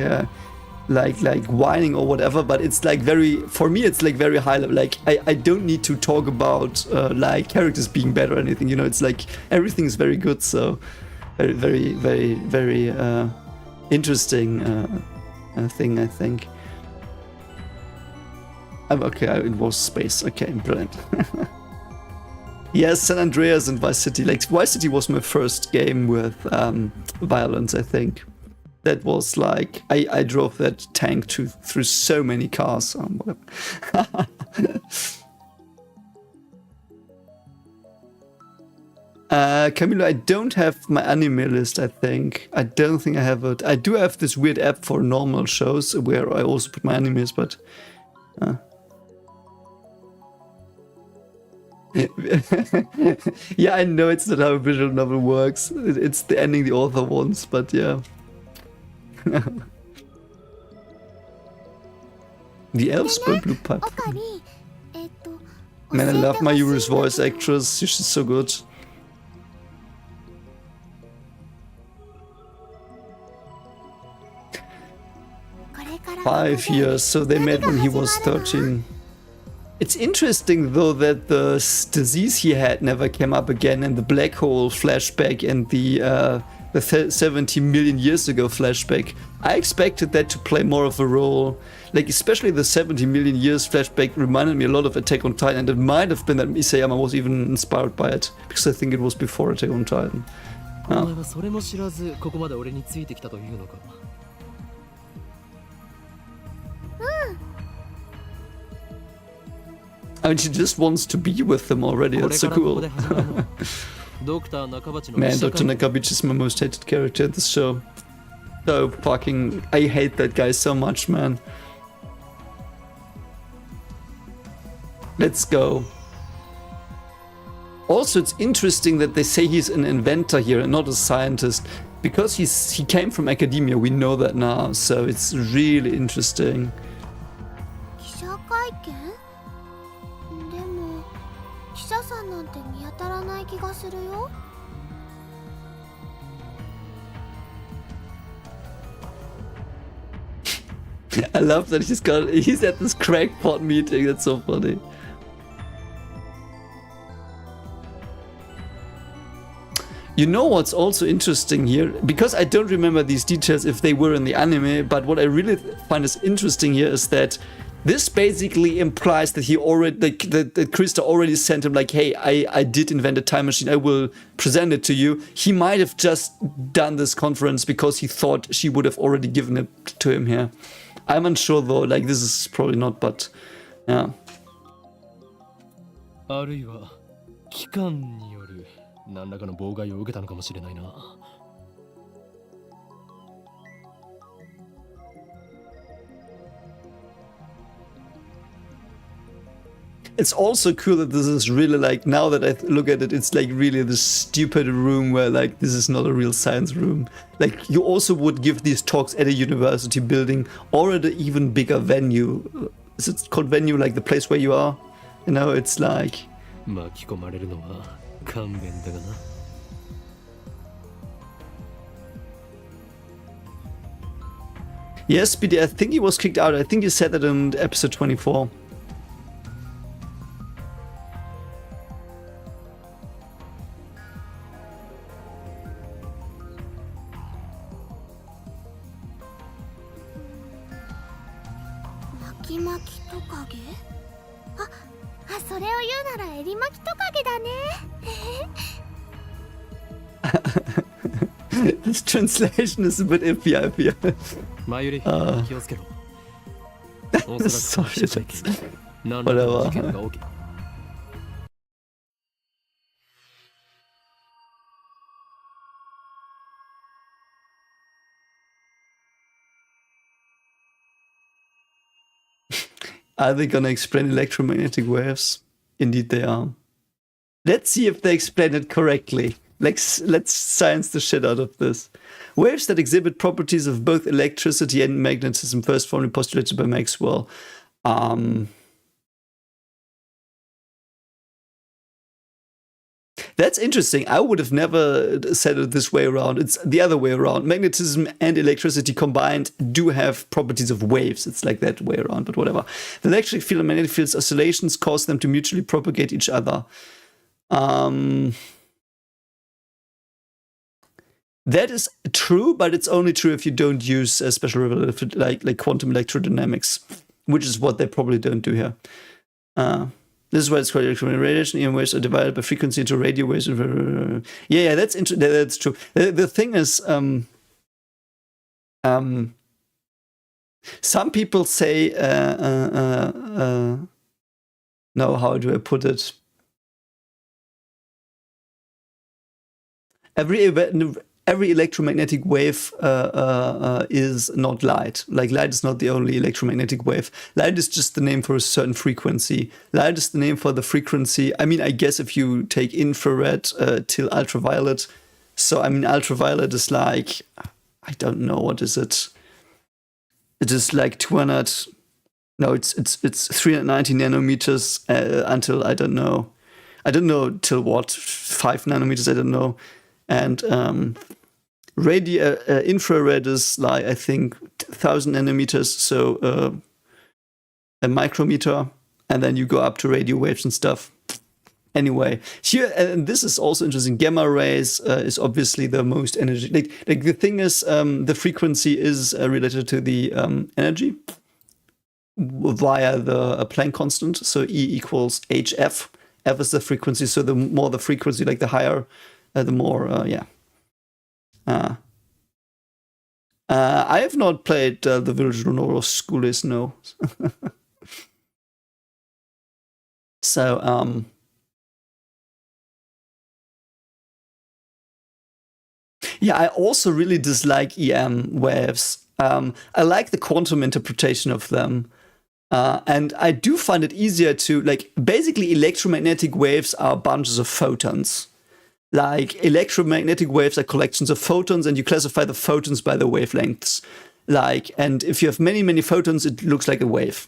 whining or whatever, but it's like for me it's like very high level. Like, I don't need to talk about like characters being bad or anything, you know, it's like everything is very good. So very interesting thing, I think. Okay, it was space. Okay, brilliant. Yes, San Andreas and Vice City. Like, Vice City was my first game with violence, I think. That was like, I drove that tank through so many cars. Whatever. Camilo, I don't have my anime list, I think. I don't think I have it. I do have this weird app for normal shows where I also put my animes, but... yeah, I know it's not how a visual novel works. It's the ending the author wants, but yeah. The elf spelled blue pipe. オカリMan, I love my 教えてほ Yuru's しいんだ voice けど actress. She's so good. これから 5 years, so they met when he was 何が始まるの？ 13. It's interesting though that the disease he had never came up again, and the black hole flashback and the 70 million years ago flashback. I expected that to play more of a role. Like, especially the 70 million years flashback reminded me a lot of Attack on Titan, and it might have been that Isayama was even inspired by it, because I think it was before Attack on Titan. お前はそれも知らずここまで俺についてきたというのか。 I mean, she just wants to be with them already. That's so cool. ドクター中鉢の Man, Dr. Nakabichi is my most hated character in this show. So fucking... I hate that guy so much, man. Let's go. Also, it's interesting that they say he's an inventor here and not a scientist. Because he came from academia, we know that now. So it's really interesting. 記者会見？でも記者さんなんて見当たらない気がするよ。 I love that he's at this crackpot meeting. That's so funny. You know what's also interesting here? Because I don't remember these details if they were in the anime, but what I really find is interesting here is that this basically implies that he already, that Krista already sent him like, hey, I did invent a time machine, I will present it to you. He might have just done this conference because he thought she would have already given it to him here. I'm unsure though, like this is probably not, but yeah. あるいは機関による何らかの妨害を受けたのかもしれないな。 It's also cool that this is really like, now that I look at it, it's like really this stupid room where like this is not a real science room. Like you also would give these talks at a university building or at an even bigger venue. Is it called venue, like the place where you are? You know, it's like... 巻き込まれるのは勘弁だがな。 Yes, BD, I think he was kicked out. I think you said that in episode 24. This translation is a bit iffy, I feel. 前より気をつけろ。 Sorry, that's... 何らかの事件が起き Are they gonna explain electromagnetic waves? Indeed they are. Let's see if they explain it correctly. Let's science the shit out of this. Waves that exhibit properties of both electricity and magnetism, first formally postulated by Maxwell. That's interesting. I would have never said it this way around. It's the other way around. Magnetism and electricity combined do have properties of waves. It's like that way around, but whatever. The electric field and magnetic field's oscillations cause them to mutually propagate each other. That is true, but it's only true if you don't use a special relativity like quantum electrodynamics, which is what they probably don't do here. This is why it's called electromagnetic radiation. EM waves are divided by frequency into radio waves. Yeah, that's that's true. The thing is, some people say, no, how do I put it? Every electromagnetic wave is not light. Like, light is not the only electromagnetic wave. Light is just the name for a certain frequency. Light is the name for the frequency. I mean, I guess if you take infrared till ultraviolet. So, I mean, ultraviolet is like, I don't know, what is it? It is like 200, no, it's 390 nanometers until, I don't know till what, 5 nanometers, I don't know. And infrared is like, I think, 1,000 nanometers, so a micrometer, and then you go up to radio waves and stuff. Anyway, here, and this is also interesting, gamma rays is obviously the most energy. Like the thing is, the frequency is related to the energy via the Planck constant, so E equals hf. F is the frequency, so the more the frequency, like the higher, the more, yeah. I have not played the Village Renoro School is no. So, yeah, I also really dislike EM waves. I like the quantum interpretation of them. And I do find it easier to, like, basically electromagnetic waves are bunches of photons. Like, electromagnetic waves are collections of photons, and you classify the photons by the wavelengths. Like, and if you have many, many photons, it looks like a wave.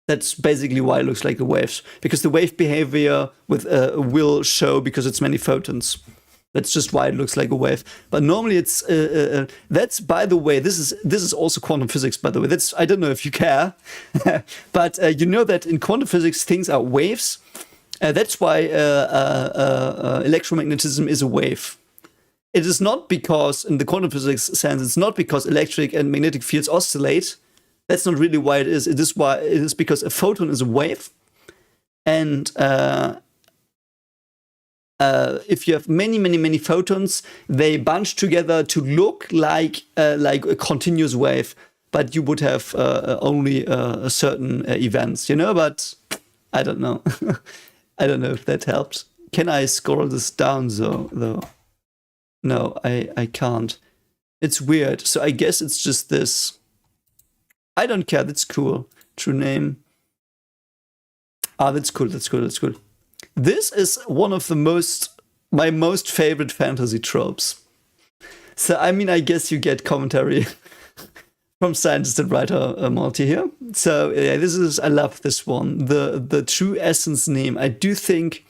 That's basically why it looks like a wave, because the wave behavior will show because it's many photons. That's just why it looks like a wave. But normally it's that's, by the way, this is also quantum physics, by the way. That's, I don't know if you care, but you know that in quantum physics things are waves. That's why electromagnetism is a wave. It is not because, in the quantum physics sense, it's not because electric and magnetic fields oscillate. That's not really why it is. It is because a photon is a wave, and if you have many, many, many photons, they bunch together to look like a continuous wave, but you would have only certain events, you know. But I don't know. I don't know if that helps. Can I scroll this down though? No, I can't. It's weird. So I guess it's just this. I don't care. That's cool. True name. Ah, that's cool. That's cool. That's cool. This is one of my most favorite fantasy tropes. So, I mean, I guess you get commentary from scientist and writer Malty here. So, yeah, I love this one. The true essence name. I do think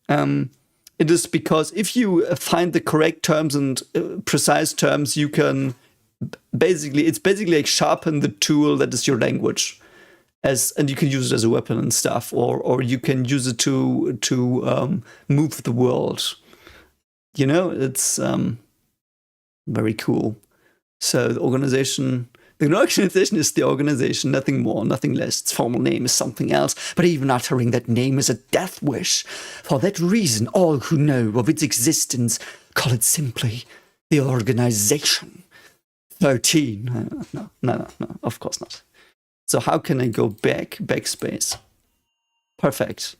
it is because if you find the correct terms and precise terms, you can it's basically like sharpen the tool that is your language. And you can use it as a weapon and stuff, or you can use it to move the world. You know, it's very cool. So the organization is the organization, nothing more, nothing less. Its formal name is something else, but even uttering that name is a death wish. For that reason, all who know of its existence call it simply the organization. 13. No, of course not. So how can I go back? Backspace. Perfect.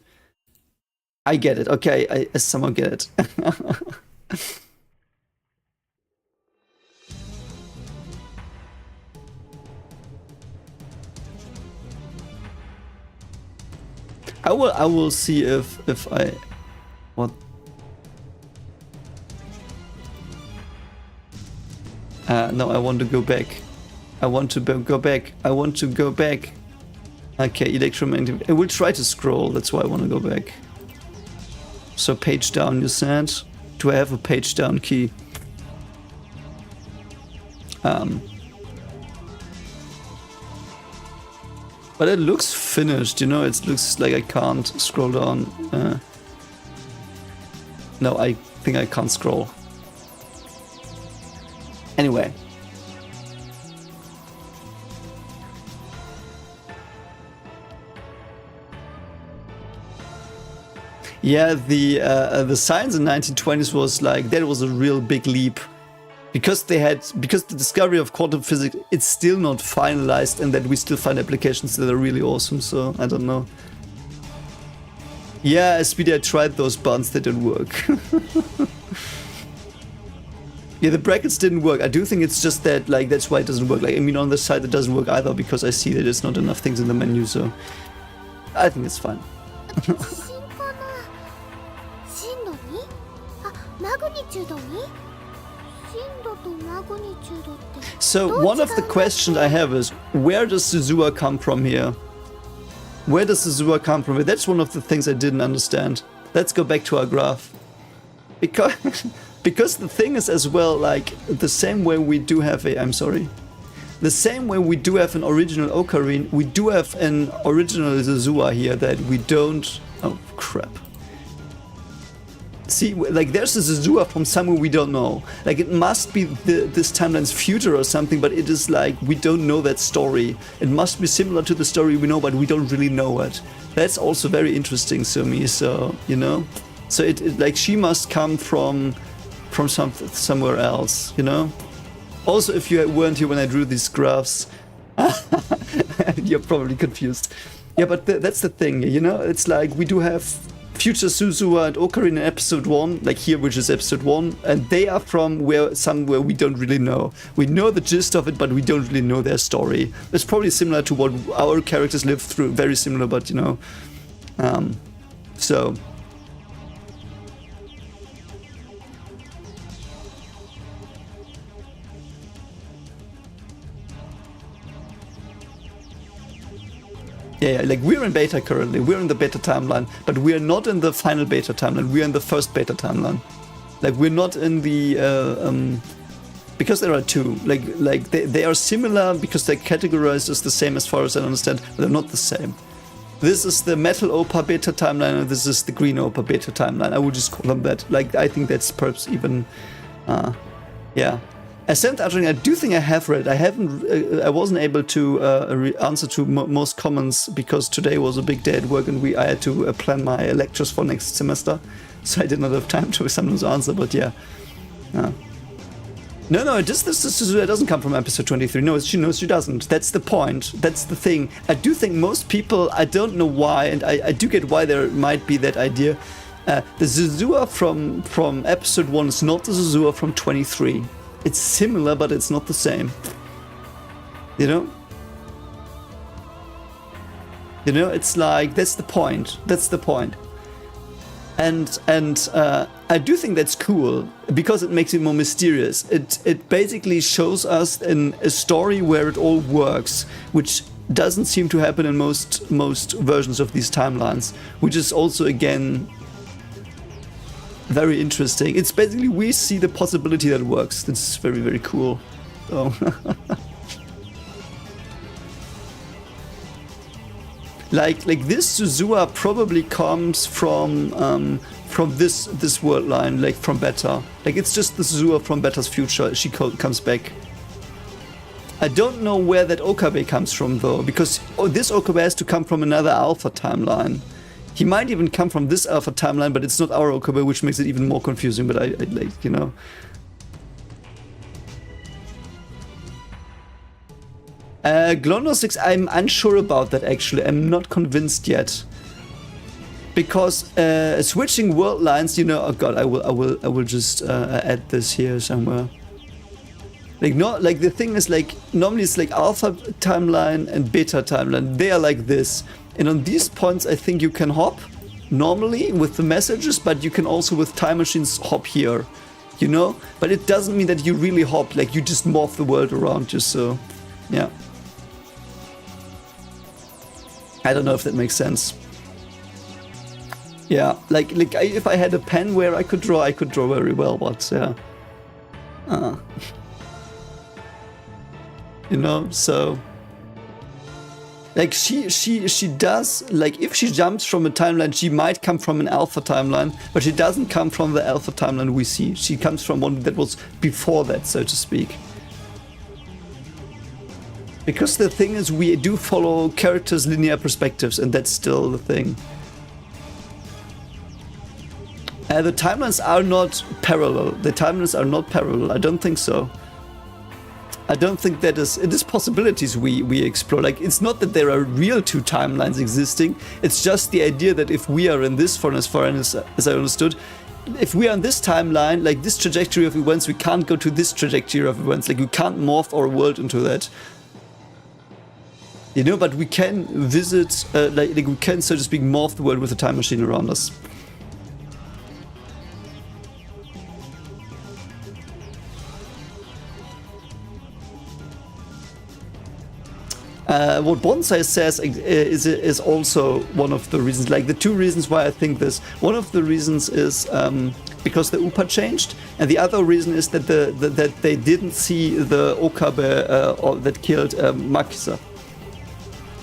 I get it. Okay, I somehow get it. I will see if I what. No, I want to go back. I want to go back. Okay, electromagnetic. I will try to scroll. That's why I want to go back. So page down, you said. Do I have a page down key? But it looks finished, you know. It looks like I can't scroll down. No, I think I can't scroll. Anyway. Yeah, the science in 1920s was like, that was a real big leap. Because the discovery of quantum physics, it's still not finalized, and that we still find applications that are really awesome, so I don't know. Yeah, Speedy, I tried those buttons, they didn't work. Yeah, the brackets didn't work. I do think it's just that, like, that's why it doesn't work. Like, I mean, on this side it doesn't work either, because I see that there's not enough things in the menu, so I think it's fine. 地震かな。震度 2？ あ、マグニチュード 2？ 震度とマグニチュードって。 So one of the questions I have is, where does Suzua come from here? Where does Suzua come from here? That's one of the things I didn't understand. Let's go back to our graph. Because the thing is as well, like, the same way we do have a... I'm sorry. The same way we do have an original Ocarina, we do have an original Suzua here that we don't... Oh, crap. See, like, there's a Suzua from somewhere we don't know. Like, it must be this timeline's future or something, but it is like, we don't know that story. It must be similar to the story we know, but we don't really know it. That's also very interesting to me, so, you know? So it like, she must come from somewhere else, you know? Also, if you weren't here when I drew these graphs, you're probably confused. Yeah, but that's the thing, you know? It's like, we do have future Suzua and Ocarina in episode 1, like here, which is episode 1, and they are from somewhere we don't really know. We know the gist of it, but we don't really know their story. It's probably similar to what our characters live through, very similar, but, you know, so... Yeah, like, we're in beta currently, we're in the beta timeline, but we are not in the final beta timeline, we're in the first beta timeline. Like, we're not in the, because there are two, like they are similar because they're categorized as the same as far as I understand, but they're not the same. This is the metal Opa beta timeline, and this is the green Opa beta timeline. I would just call them that. Like, I think that's perhaps even, yeah. Ascent Uttering, I do think I have read. I wasn't able to answer to most comments because today was a big day at work and I had to plan my lectures for next semester, so I did not have time to sometimes answer. But yeah, no, this doesn't come from episode 23. No, she doesn't. That's the point. That's the thing. I do think most people, I don't know why, and I do get why there might be that idea. The Suzua from episode 1 is not the Suzua from 23. It's similar, but it's not the same. You know? You know, it's like, that's the point. That's the point. And I do think that's cool, because it makes it more mysterious. It basically shows us a story where it all works, which doesn't seem to happen in most versions of these timelines, which is also, again, very interesting. It's basically, we see the possibility that works. That's very, very cool. So like this Suzua probably comes from this world line, like from Beta. Like, it's just the Suzua from Beta's future. She comes back. I don't know where that Okabe comes from though, because this Okabe has to come from another Alpha timeline. He might even come from this Alpha timeline, but it's not our Okabe, which makes it even more confusing, but I like, you know. Glondo 6, I'm unsure about that actually. I'm not convinced yet. Because switching world lines, you know, oh god, I will just add this here somewhere. Like, not like, the thing is, like, normally it's like Alpha timeline and Beta timeline. They are like this. And on these points, I think you can hop normally with the messages, but you can also with time machines hop here, you know? But it doesn't mean that you really hop, like, you just morph the world around you, so yeah. I don't know if that makes sense. Yeah, like if I had a pen where I could draw very well, but yeah. You know, so... Like, she does, like, if she jumps from a timeline, she might come from an Alpha timeline, but she doesn't come from the Alpha timeline we see. She comes from one that was before that, so to speak. Because the thing is, we do follow characters' linear perspectives, and that's still the thing. The timelines are not parallel. The timelines are not parallel. I don't think so. I don't think that is... It is possibilities we explore. Like, it's not that there are real two timelines existing. It's just the idea that if we are in this, as far as I understood, if we are on this timeline, like this trajectory of events, we can't go to this trajectory of events. Like, we can't morph our world into that. You know, but we can visit, like we can, so to speak, morph the world with a time machine around us. What Bonsai says is also one of the reasons, like the two reasons why I think this. One of the reasons is because the Upa changed, and the other reason is that that they didn't see the Okabe that killed Makisa.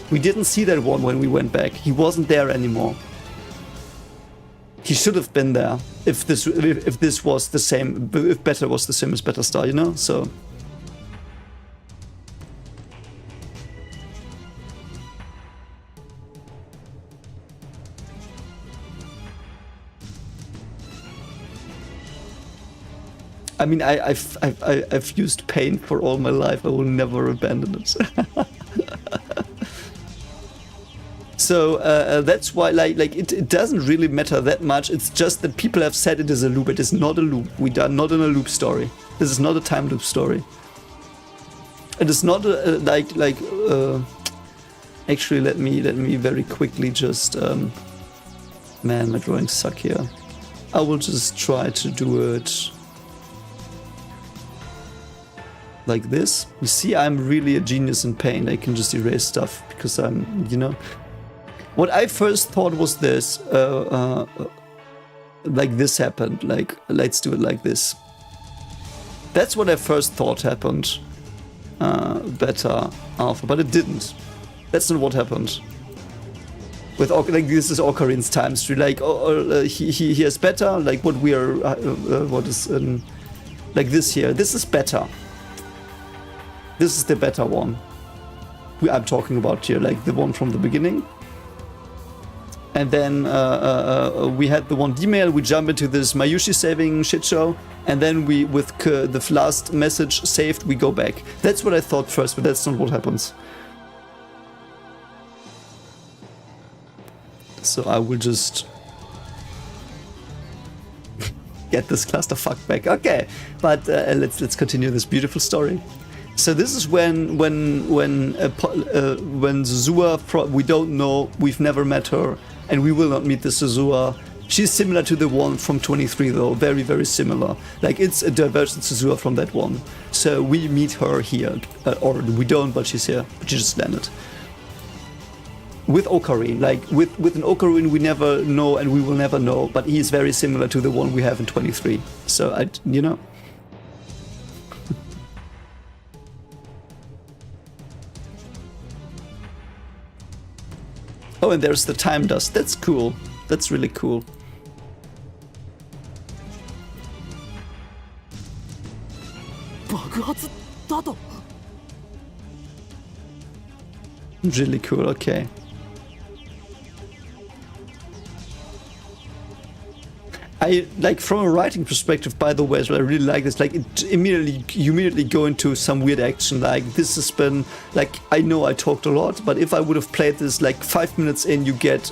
We didn't see that one when we went back. He wasn't there anymore. He should have been there if this was the same, if Better was the same as Battlestar, you know? So. I mean, I've used pain for all my life. I will never abandon it. So that's why, like it doesn't really matter that much. It's just that people have said it is a loop. It is not a loop. We are not in a loop story. This is not a time loop story. It is not actually, let me very quickly just. Man, my drawings suck here. I will just try to do it. Like this. You see, I'm really a genius in paint. I can just erase stuff because I'm, you know. What I first thought was this. Like this happened. Like, let's do it like this. That's what I first thought happened. Beta, alpha, but it didn't. That's not what happened. With like this is Ocarin's time tree. Like he has beta. Like what we are. What is like this here. This is beta. This is the better one I'm talking about here, like the one from the beginning. And then we had the one Dmail, we jump into this Mayushi saving shit show, and then we, with the last message saved, we go back. That's what I thought first, but that's not what happens. So I will just get this clusterfuck back. Okay, but let's continue this beautiful story. So this is when Zuzua, we don't know, we've never met her, and we will not meet the Zuzua. She's similar to the one from 23 though, very, very similar. Like it's a divergent Zuzua from that one. So we meet her here, or we don't, but she's here, she just landed. With Ocarine, like with an Ocarine we never know and we will never know, but he is very similar to the one we have in 23. So you know. Oh, and there's the time dust. That's cool. That's really cool. Really cool, okay. I like from a writing perspective, by the way, as well, I really like this. Like you immediately go into some weird action. Like this has been like, I know I talked a lot, but if I would have played this like 5 minutes in, you get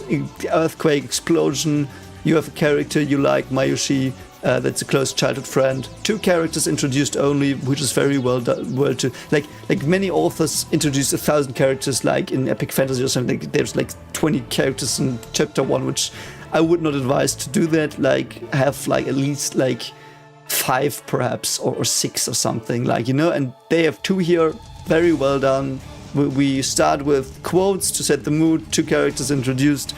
earthquake, explosion. You have a character you like, Mayushi, that's a close childhood friend. 2 characters introduced only, which is very well done. Well to like many authors introduce 1,000 characters, like in epic fantasy or something. Like, there's like 20 characters in chapter 1, which I would not advise to do that. Like have like at least like 5 perhaps or 6 or something, like, you know. And they have 2 here, very well done. We start with quotes to set the mood. 2 characters introduced.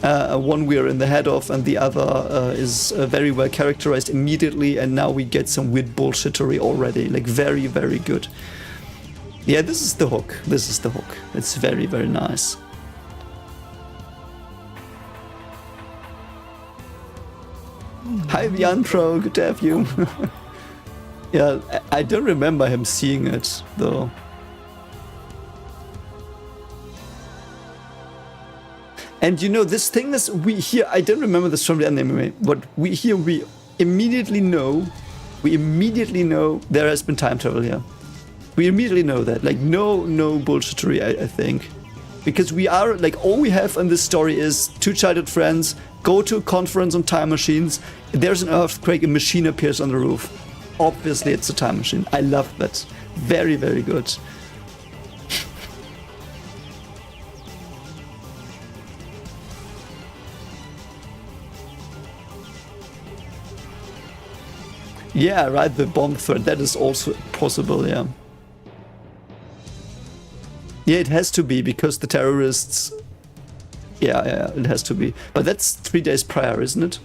One we are in the head of, and the other is very well characterized immediately. And now we get some weird bullshittery already. Like very, very good. Yeah, this is the hook. This is the hook. It's very, very nice. Hi, the Unpro, good to have you. Yeah, I don't remember him seeing it, though. And you know, this thing is, we here, I don't remember this from the anime, but we immediately know there has been time travel here. We immediately know that. Like, no bullshittery, I think. Because we are, like, all we have in this story is two childhood friends go to a conference on time machines, there's an earthquake, a machine appears on the roof. Obviously, it's a time machine. I love that. Very, very good. Yeah, right, the bomb threat, that is also possible, yeah. Yeah, it has to be, because the terrorists... Yeah, it has to be. But that's 3 days prior, isn't it?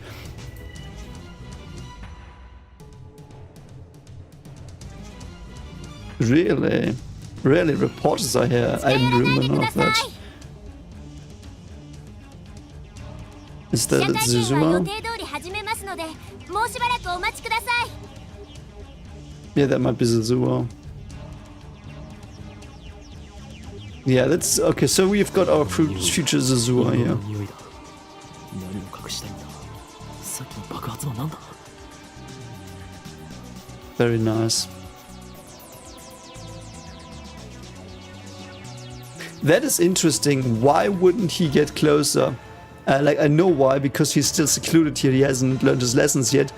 Really? Really, reporters are here. I didn't remember none of that. Is that Zuzuma? Yeah, that might be Zuzuma. Yeah, that's okay. So we've got our future Zuzua here. Very nice. That is interesting. Why wouldn't he get closer? Like, I know why, because he's still secluded here. He hasn't learned his lessons yet.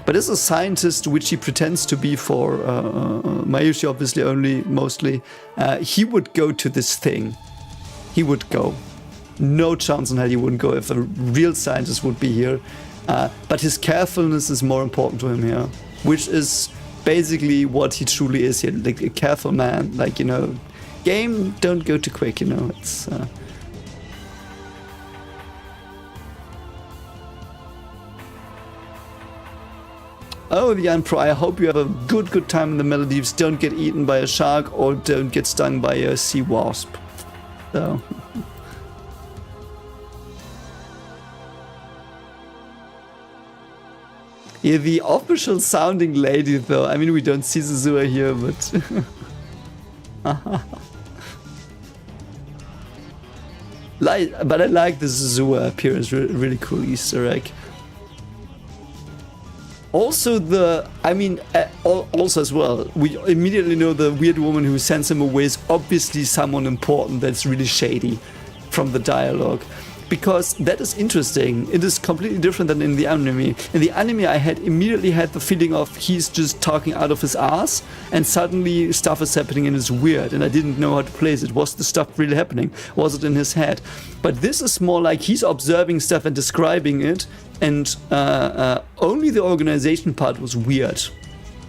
But as a scientist, which he pretends to be for Mayushi, obviously only, mostly, he would go to this thing. He would go. No chance in hell he wouldn't go if a real scientist would be here. But his carefulness is more important to him here, which is basically what he truly is here. Like, a careful man. Like, you know, game, don't go too quick, you know. It's... Oh, the Unpro, I hope you have a good time in the Maldives. Don't get eaten by a shark or don't get stung by a sea wasp. So. Yeah, the official sounding lady though. I mean, we don't see Zuzua here, but... But I like the Zuzua appearance, really cool Easter egg. Also also as well, we immediately know the weird woman who sends him away is obviously someone important that's really shady from the dialogue. Because that is interesting. It is completely different than in the anime. In the anime, I immediately had the feeling of he's just talking out of his ass and suddenly stuff is happening and it's weird and I didn't know how to place it. Was the stuff really happening? Was it in his head? But this is more like he's observing stuff and describing it, and only the organization part was weird.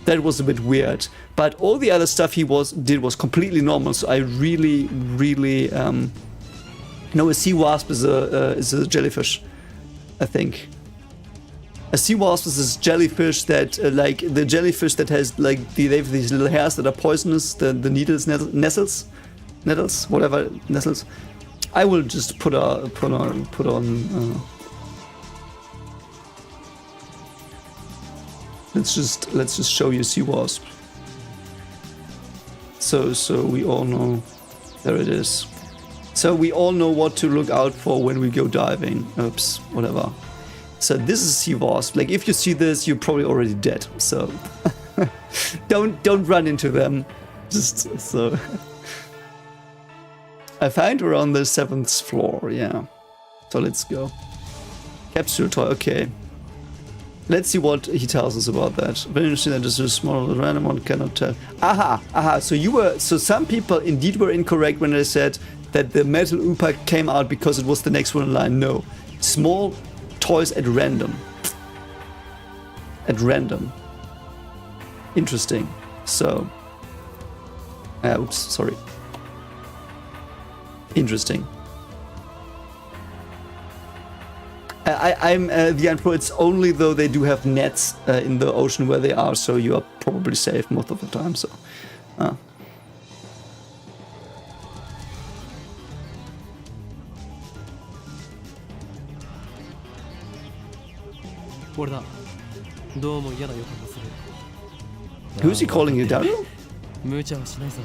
That was a bit weird. But all the other stuff he did was completely normal, so I really... No, a sea wasp is a jellyfish, I think. A sea wasp is this jellyfish that, like, the jellyfish that has, like, they have these little hairs that are poisonous, the needles, nettles, whatever, nettles. I will just put on. Let's just show you sea wasp. So we all know. There it is. So we all know what to look out for when we go diving. Oops, whatever. So this is sea wasp. Like, if you see this, you're probably already dead. So don't run into them. Just so. I find we're on the 7th floor. Yeah. So let's go. Capsule toy. Okay. Let's see what he tells us about that. Very interesting that this is small, random one cannot tell. Aha. So some people indeed were incorrect when they said that the metal Upa came out because it was the next one in line. No. Small toys at random. Interesting. So. Oops, sorry. Interesting. I'm the Unpro. It's only though they do have nets in the ocean where they are, so you are probably safe most of the time. So. 俺だどうも嫌な予感がする Who's he calling you, Daryl? 無茶はしないさ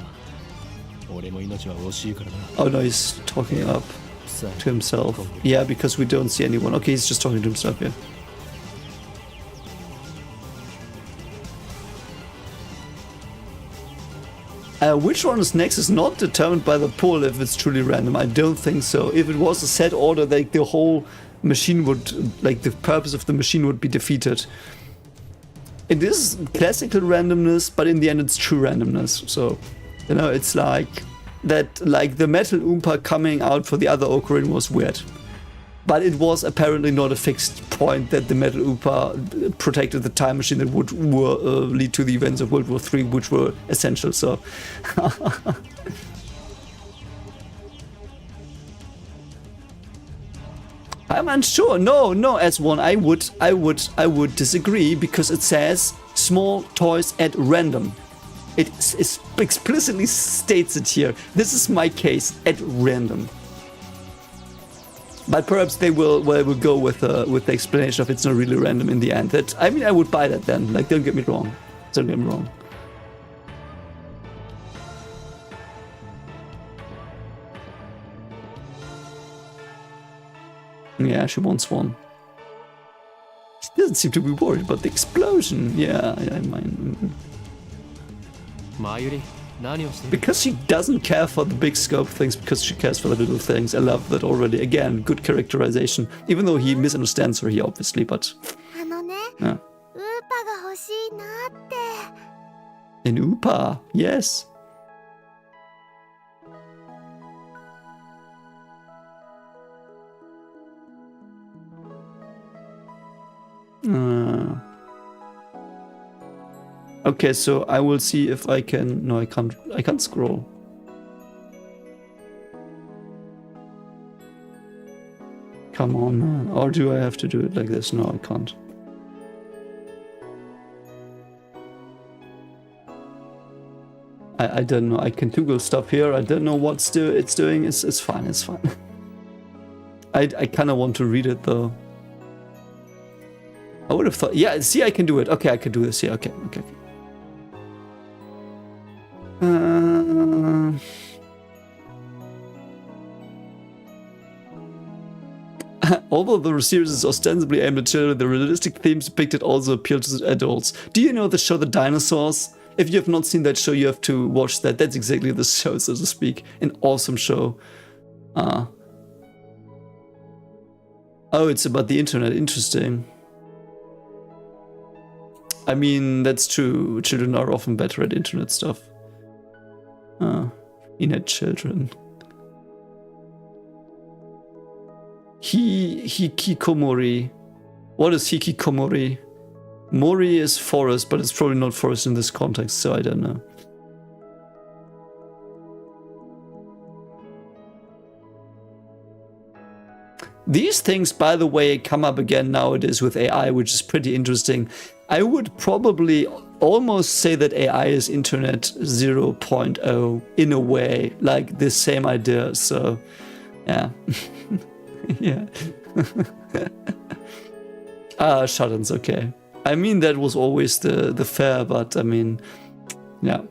俺も命は惜しいからな Oh no, he's talking up. to himself. Yeah, because we don't see anyone. Okay, he's just talking to himself here. Which one is next is not determined by the poll if it's truly random. I don't think so. If it was a set order, like the whole machine would, like the purpose of the machine would be defeated. It is classical randomness, but in the end it's true randomness. So, you know, it's like that, like the metal Oompa coming out for the other Ocarina was weird. But it was apparently not a fixed point that the metal Oompa protected the time machine that would lead to the events of World War III, which were essential. So, I'm unsure. No, S1. I would disagree because it says small toys at random. It explicitly states it here. This is my case at random. But perhaps they will go with the explanation of it's not really random in the end. That, I mean, I would buy that then. Like, don't get me wrong. Don't get me wrong. Yeah, she wants one. She doesn't seem to be worried about the explosion. Yeah, I mean... Because she doesn't care for the big scope things, because she cares for the little things. I love that already. Again, good characterization. Even though he misunderstands her here, obviously, but... Yeah. An Oopa, yes. Okay, so I will see if I can... No, I can't scroll. Come on, man. Or do I have to do it like this? No, I can't. I don't know. I can toggle stuff here. I don't know what it's doing. It's fine. It's fine. I kind of want to read it, though. I would have thought... Yeah, see, I can do it. Okay, I can do this. Yeah, okay. Although the series is ostensibly aimed at children, the realistic themes depicted also appeal to adults. Do you know the show The Dinosaurs? If you have not seen that show, you have to watch that. That's exactly the show, so to speak. An awesome show. Oh, it's about the internet. Interesting. I mean, that's true. Children are often better at internet stuff. Internet children. Hikikomori. What is hikikomori? Mori is forest, but it's probably not forest in this context, so I don't know. These things, by the way, come up again nowadays with AI, which is pretty interesting. I would probably almost say that AI is Internet 0.0 in a way, like the same idea, so yeah. Yeah. Shut-ins, okay. I mean, that was always the fare, but I mean, yeah.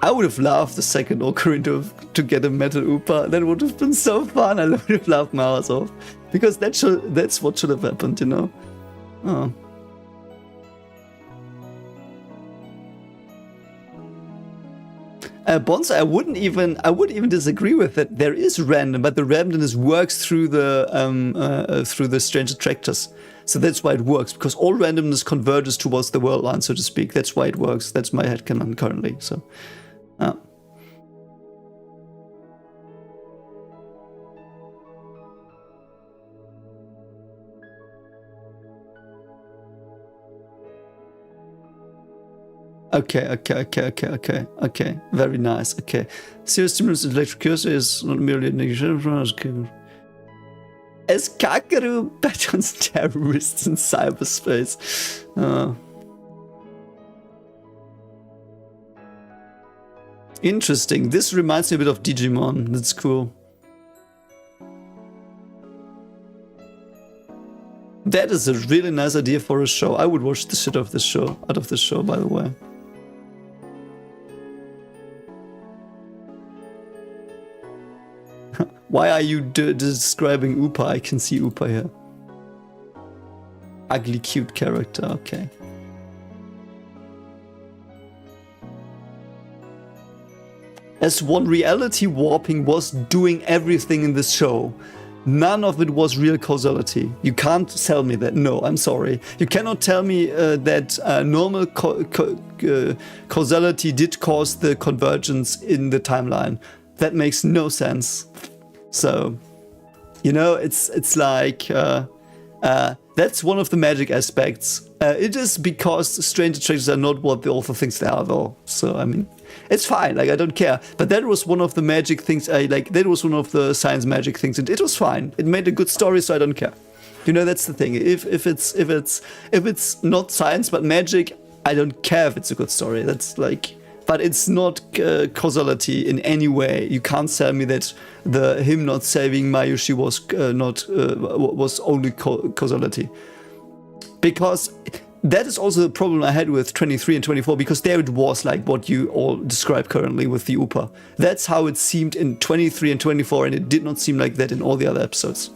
I would have loved the second Ocarina to get a metal Oopa. That would have been so fun. I would have laughed my ass off. Because that's what should have happened, you know? Oh. Bonza, I wouldn't even disagree with it. There is random, but the randomness works through the strange attractors. So that's why it works, because all randomness converges towards the world line, so to speak. That's why it works. That's my headcanon currently. So, Okay. Very nice. Okay. Serious stimulus electric curiosity is not merely a negation. As Kakaru patterns terrorists in cyberspace. Interesting. This reminds me a bit of Digimon. That's cool. That is a really nice idea for a show. I would watch the shit out of this show, by the way. Why are you describing Upa? I can see Upa here. Ugly, cute character. Okay. As one, reality warping was doing everything in this show. None of it was real causality. You can't tell me that. No, I'm sorry. You cannot tell me that normal causality did cause the convergence in the timeline. That makes no sense. So, you know, it's like that's one of the magic aspects. It is because strange attractions are not what the author thinks they are, though. So, I mean, it's fine. Like, I don't care. But that was one of the magic things. That was one of the science magic things, and it was fine. It made a good story, so I don't care. You know, that's the thing. If it's not science but magic, I don't care if it's a good story. That's like. But it's not causality in any way. You can't tell me that him not saving Mayushi was only causality, because that is also the problem I had with 23 and 24. Because there it was like what you all describe currently with the Upa. That's how it seemed in 23 and 24, and it did not seem like that in all the other episodes.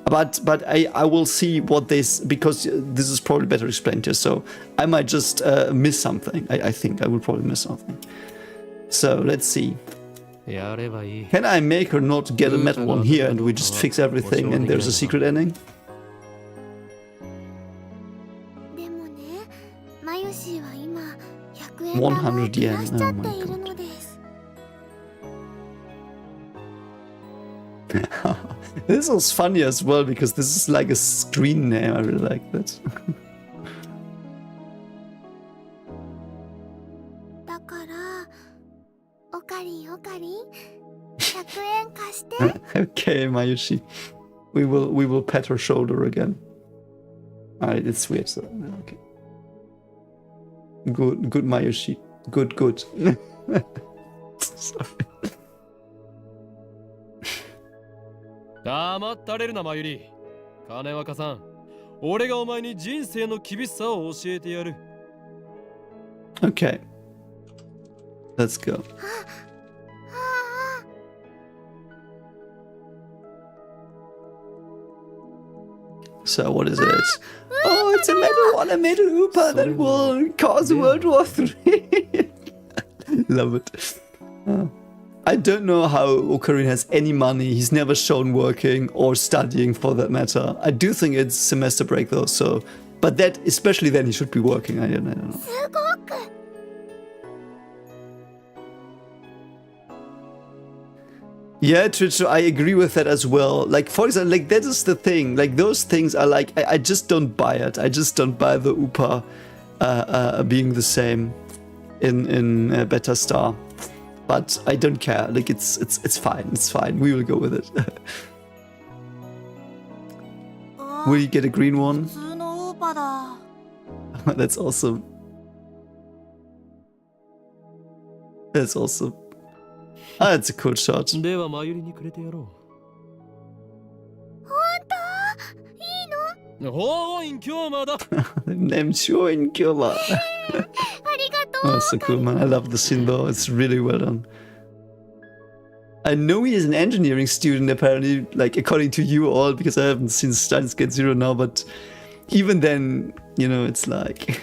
But I will see what this, because this is probably better explained here, so I might just miss something. I think I will probably miss something. So let's see. Can I make her not get a metal one here and we just fix everything and there's a secret ending? でもね、マユシーは今100円100玉を切らしちゃって yen. いるのです。 This was funny as well because this is like a screen name. I really like that. だからおかりんおかりん100円貸して。Okay, Mayushi. We will pat her shoulder again. Alright, it's weird. So, okay. Good Mayushi. Good. Sorry. 黙ったれるなマユリ。金若さん、俺がお前に人生の厳しさを教えてやる。Okay. Let's go. So what is it? Oh, it's a metal one, a metal Upa that will cause World War III. Love it. I don't know how Ocarina has any money. He's never shown working or studying for that matter. I do think it's semester break though, so... But that, especially then, he should be working. I don't know. すごく。 Yeah, true. I agree with that as well. Like, for example, like, that is the thing. Like, those things are like... I just don't buy it. I just don't buy the Upa being the same in Beta Star. But I don't care. Like, it's fine. It's fine. We will go with it. Will you get a green one? 普通のウーパだ。 That's awesome. That's awesome. Ah, that's a cool shot. ではマユリにくれてやろ本当？いいの？う。ほーいん今日まだ。Named Shoin Kyola. ありがとう。 Oh, so cool, man. I love the scene though. It's really well done. I know he is an engineering student, apparently, like, according to you all, because I haven't seen Steins Gate Zero now, but even then, you know, it's like...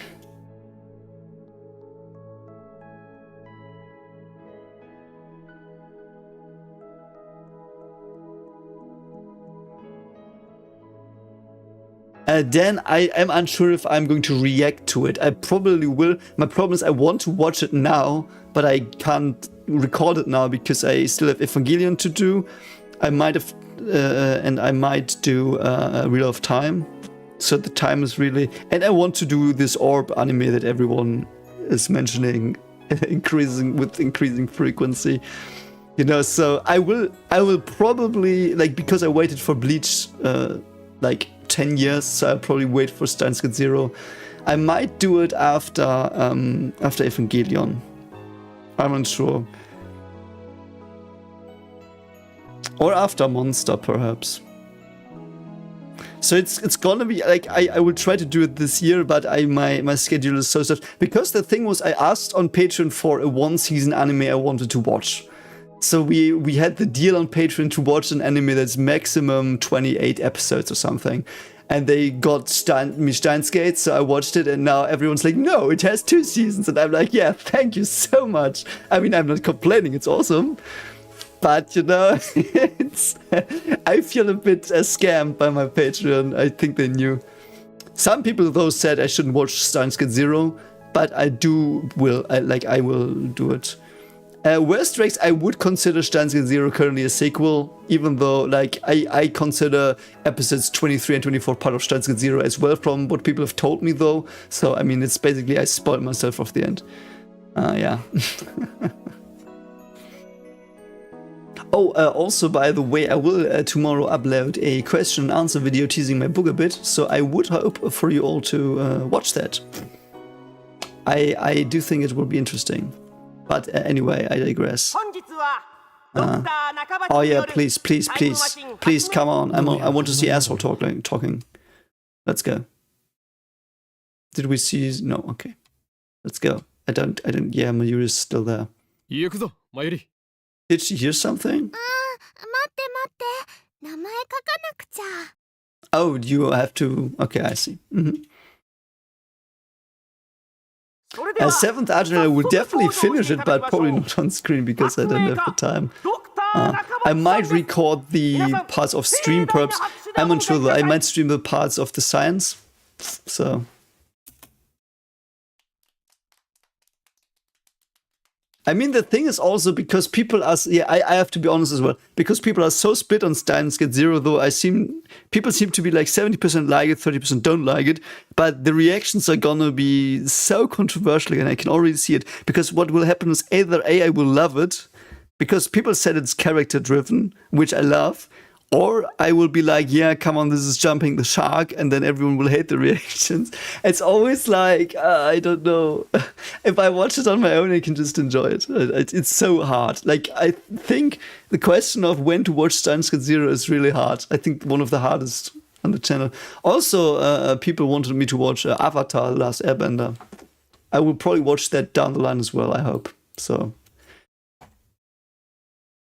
Then I am unsure if I'm going to react to it. I probably will. My problem is I want to watch it now, but I can't record it now because I still have Evangelion to do. I might have, and I might do a Wheel of Time. So the time is really... And I want to do this orb anime that everyone is mentioning, with increasing frequency. You know, so I will probably, like, because I waited for Bleach, like, 10 years, so I'll probably wait for Steins Gate Zero. I might do it after Evangelion. I'm unsure. Or after Monster, perhaps. So it's gonna be like I will try to do it this year, but my schedule is so stuffed. Because the thing was, I asked on Patreon for a one-season anime I wanted to watch. So we had the deal on Patreon to watch an anime that's maximum 28 episodes or something. And they got Steins Gate, so I watched it, and now everyone's like, no, it has 2 seasons. And I'm like, yeah, thank you so much. I mean, I'm not complaining, it's awesome. But, you know, I feel a bit scammed by my Patreon. I think they knew. Some people, though, said I shouldn't watch Steins Gate 0, but I will do it. Worst Rex, I would consider Steins Gate 0 currently a sequel, even though, like, I consider episodes 23 and 24 part of Steins Gate 0 as well, from what people have told me, though. So, I mean, it's basically, I spoiled myself off the end. Yeah. Oh, also, by the way, I will tomorrow upload a question and answer video teasing my book a bit, so I would hope for you all to watch that. I do think it will be interesting. But anyway, I digress. Oh yeah, please, come on. I want to see asshole talking. Let's go. Did we see? No, okay. Let's go. I don't. Yeah, Mayuri's still there. Did she hear something? Oh, you have to. Okay, I see. As 7th Argent, I will definitely finish it, but probably not on screen because I don't have the time. I might record the parts of stream, perhaps. I'm unsure though. I might stream the parts of the science. So. I mean, the thing is also because people are, I have to be honest as well, because people are so split on Steins Gate 0, though people seem to be like 70% like it, 30% don't like it, but the reactions are gonna be so controversial, and I can already see it, because what will happen is either A, I will love it, because people said it's character driven, which I love, or I will be like, yeah, come on, this is jumping the shark, and then everyone will hate the reactions. It's always like, I don't know. If I watch it on my own, I can just enjoy it. It's so hard. Like, I think the question of when to watch Steins Gate 0 is really hard. I think one of the hardest on the channel. Also, people wanted me to watch Avatar: The Last Airbender. I will probably watch that down the line as well, I hope. So...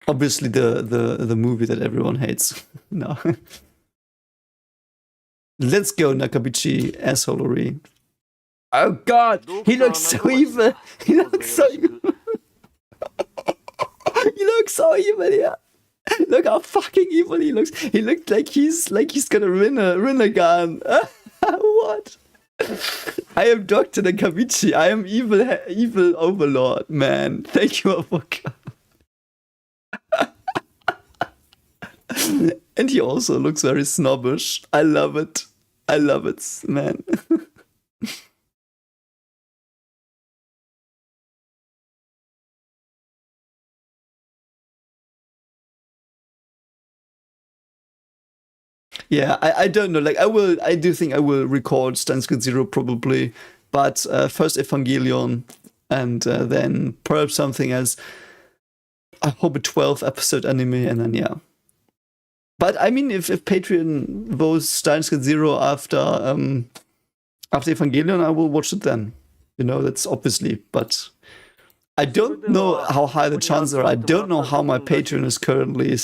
obviously the movie that everyone hates. No. Let's go, Nakabichi assholery. Oh god, he looks so evil. He looks so evil. He looks so evil, yeah. Look how fucking evil he looks. He looked like he's gonna win a gun. What? I am Dr. Nakabichi. I am evil overlord, man. Thank you for and he also looks very snobbish. I love it. I love it, man. Yeah, I don't know. Like, I do think I will record Steins Gate 0 probably, but first Evangelion, and then perhaps something as, I hope, a 12-episode anime, and then yeah. But I mean, if Patreon votes Steins Gate 0 after Evangelion, I will watch it then. You know, that's obviously. But I don't know how high the chances are. I don't know how my Patreon is currently.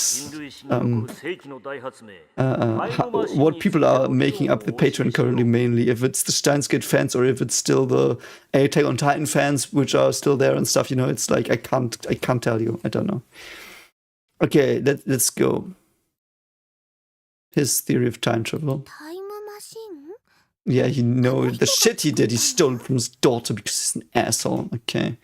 What people are making up the Patreon currently mainly. If it's the Steins Gate fans or if it's still the Attack on Titan fans, which are still there and stuff. You know, it's like I can't tell you. I don't know. Okay, let's go. His theory of time travel. Yeah, you know, the shit he did, he stole it from his daughter because he's an asshole. Okay.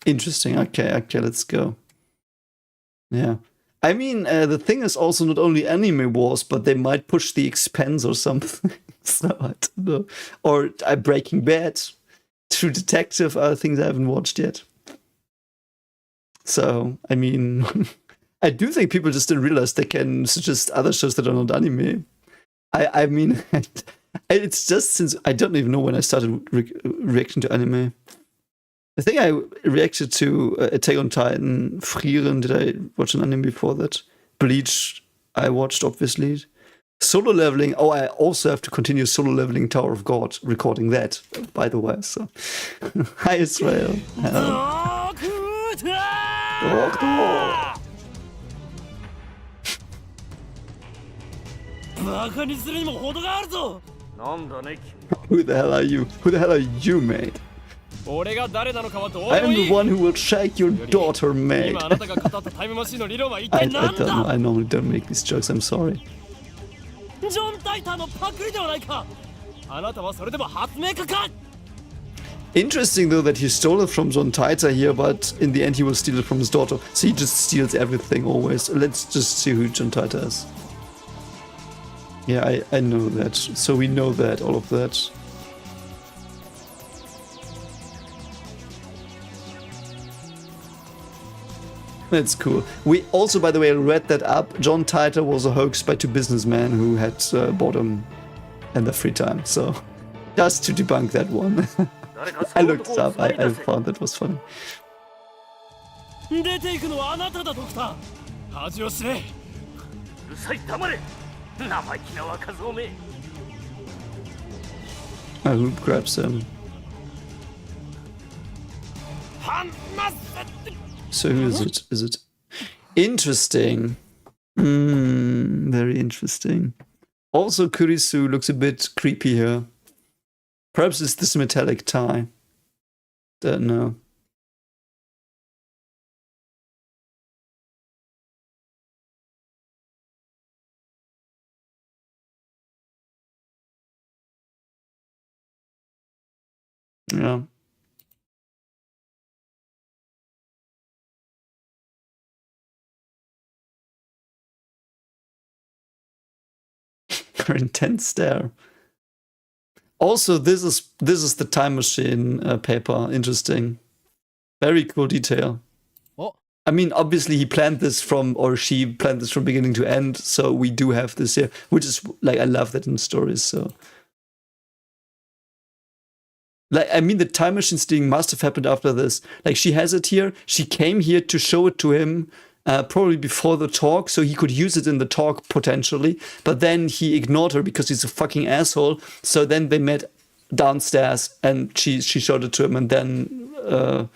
Interesting. Okay, let's go. Yeah. I mean, the thing is also not only anime wars, but they might push The Expanse or something. So I don't know. Or Breaking Bad, True Detective, are things I haven't watched yet. So, I mean, I do think people just didn't realize they can suggest other shows that are not anime. I mean, it's just since I don't even know when I started reacting to anime. I think I reacted to Attack on Titan, Frieren. Did I watch an anime before that? Bleach, I watched, obviously. Solo leveling. Oh, I also have to continue solo leveling Tower of God, recording that, by the way. So, hi Israel. Hello. Doctor. バカにするにも程があるぞ。なんだね君。 Who the hell are you? Who the hell are you, mate? 俺が誰なのかはどうで I も am い the い。 one who will shake your daughter, mate. 今あなたが語ったタイムマシンの理論は一 I 体なんだ。 don't. I normally don't make these jokes. I'm sorry. ジョン・タイターのパクリではないか。あなたはそれでも発明家か。 Interesting though that he stole it from John Titor here, but in the end he will steal it from his daughter. So he just steals everything always. Let's just see who John Titor is. Yeah, I know that. So we know that, all of that. That's cool. We also, by the way, read that up. John Titor was a hoax by two businessmen who had bought him in their free time. So just to debunk that one. I looked it up. I found that was funny. 出ていくのはあなただドクター。恥を知れ。うるさい黙れ。生意気な若造め。 Who grabs him? So who is it? Is it interesting? Very interesting. Also, Kurisu looks a bit creepy here. Perhaps it's this metallic tie. Don't know. Yeah. Her intense stare. Also, this is the time machine paper. Interesting. Very cool detail. Oh. I mean, obviously he planned this from, or she planned this from beginning to end. So we do have this here, which is like, I love that in stories. So, like, I mean, the time machine thing must have happened after this. Like, she has it here. She came here to show it to him. Probably before the talk, so he could use it in the talk potentially. But then he ignored her because he's a fucking asshole. So then they met downstairs, and she showed it to him, and then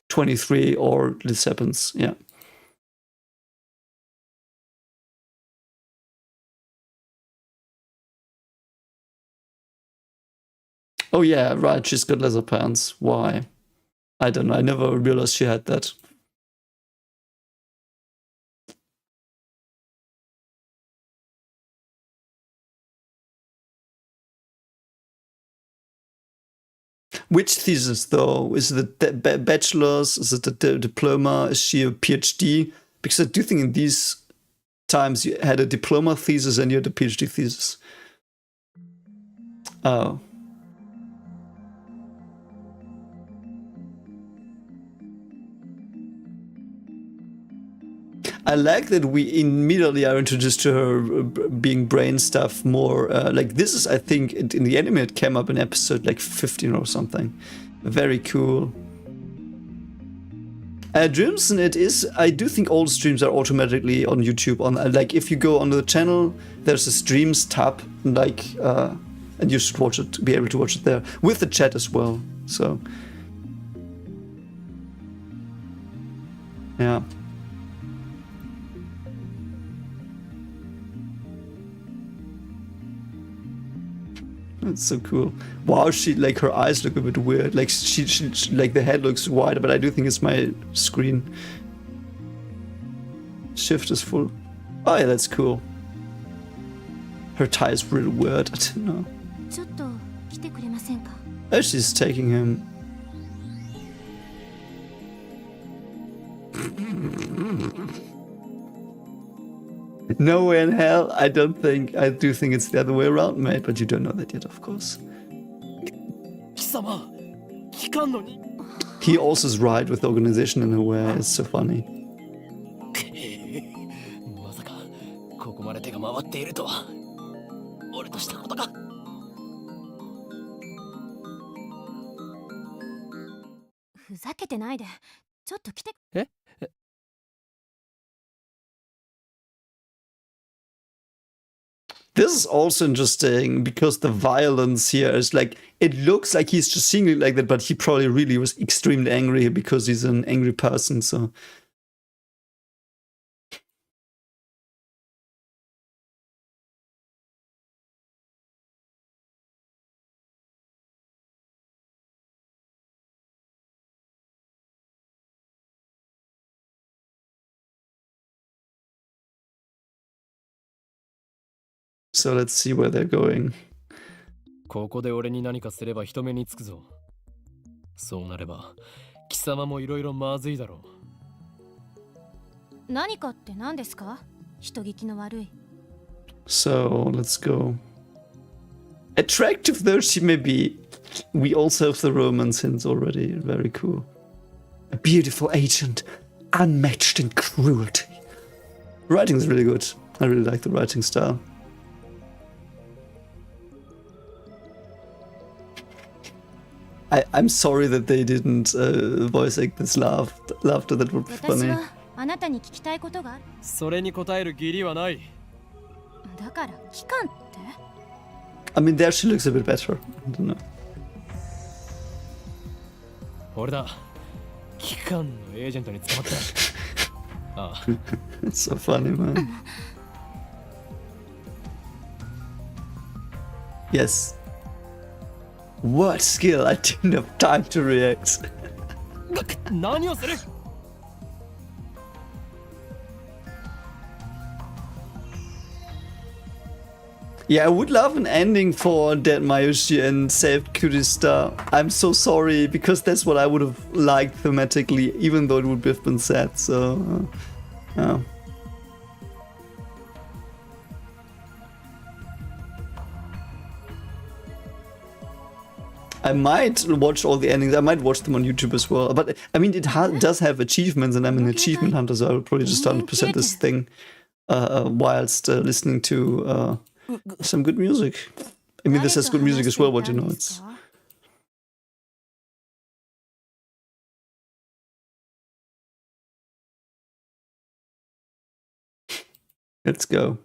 23 or this happens. Yeah. Oh yeah, right. She's got leather pants. Why? I don't know. I never realized she had that. Which thesis, though? Is it the bachelor's? Is it the diploma? Is she a PhD? Because I do think in these times you had a diploma thesis and you had a PhD thesis. Oh. I like that we immediately are introduced to her being brain stuff more. Like this is, I think, in the anime it came up in episode like 15 or something. Very cool. Dreamson, it is. I do think all streams are automatically on YouTube. On like if you go on the channel, there's a streams tab, like, and you should watch it, be able to watch it there with the chat as well. So, yeah. That's so cool. Wow, she like her eyes look a bit weird. Like she like the head looks wide, but I do think it's my screen. Shift is full. Oh yeah, that's cool. Her tie is real weird. I don't know. Oh, she's taking him. No way in hell. I don't think. I do think it's the other way around, mate. But you don't know that yet, of course. He also is right with the organization in a way. It's so funny. まさかここまで手が回っているとは。俺としたことか。ふざけてないで。ちょっと来て。え？ This is also interesting because the violence here is like, it looks like he's just seeing it like that, but he probably really was extremely angry because he's an angry person, so. So let's see where they're going. ここで俺に何かすれば人目につくぞ。そうなれば貴様もいろいろまずいだろう。何かって何ですか？人聞きの悪い。So let's go. Attractive though she may be, we also have the romance hints already. Very cool. A beautiful agent, unmatched in cruelty. Writing is really good. I really like the writing style. I'm sorry that they didn't voice act this laughter. That would be funny. あなたに聞きたいことがある。それに答える義理はない。だから期間って？ I mean, there she looks a bit better. I don't know. 俺だ。機関のエージェントに捕まった。ああ。It's so funny, man. Yes. What skill? I didn't have time to react. 何をする? Yeah, I would love an ending for Dead Mayushi and Saved Kurista. I'm so sorry, because that's what I would have liked thematically, even though it would have been sad, so... yeah. I might watch all the endings. I might watch them on YouTube as well. But I mean, it does have achievements, and I'm an achievement hunter, so I will probably just 100% this thing whilst listening to some good music. I mean, this has good music as well, but you know, it's... Let's go.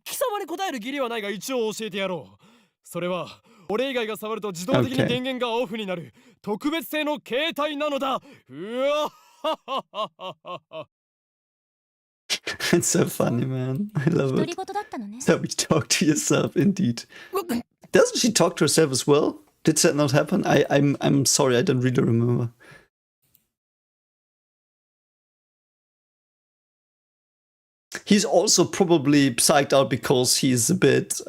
貴様に答える義理はないが一応教えてやろう。それは俺以外が触ると自動的に電源がオフになる特別性の携帯なのだ。うわははははは。It's so funny, man. I love it. So you talk to yourself, indeed. Doesn't she talk to herself as well? Did that not happen? I'm sorry, I don't really remember. He's also probably psyched out because he's a bit,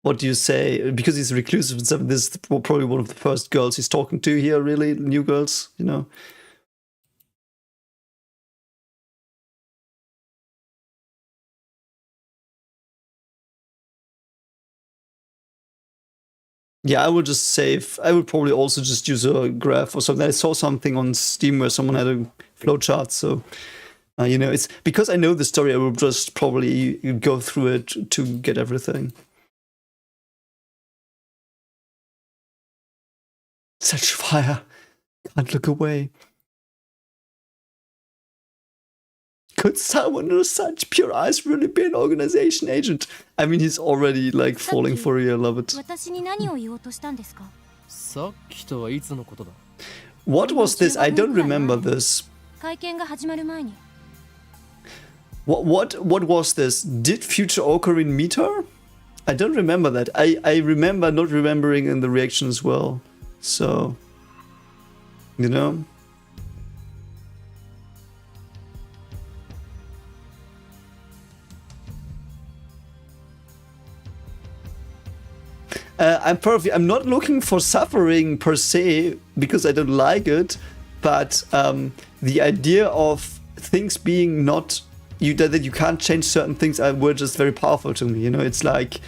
what do you say? Because he's reclusive and stuff. This is probably one of the first girls he's talking to here, really. New girls, you know. Yeah, I would just save. I would probably also just use a graph or something. I saw something on Steam where someone had a flowchart, so you know, it's because I know the story. I will just probably go through it to get everything. Such fire! Can't look away. Could someone with such pure eyes really be an organization agent? I mean, he's already like falling for you. I love it. What was this? I don't remember this. What was this? Did future Ocarina meet her? I don't remember that. I remember not remembering in the reaction as well. So, you know. I'm not looking for suffering per se because I don't like it, but the idea of things being not that you can't change certain things were just very powerful to me. You know, it's like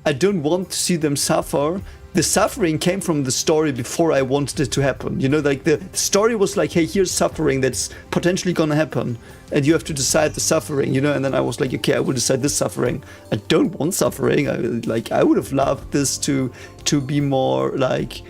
I don't want to see them suffer. The suffering came from the story before I wanted it to happen. You know, like the story was like, hey, here's suffering that's potentially gonna happen, and you have to decide the suffering, you know. And then I was like, okay, I will decide this suffering. I don't want suffering. I would have loved this to be more like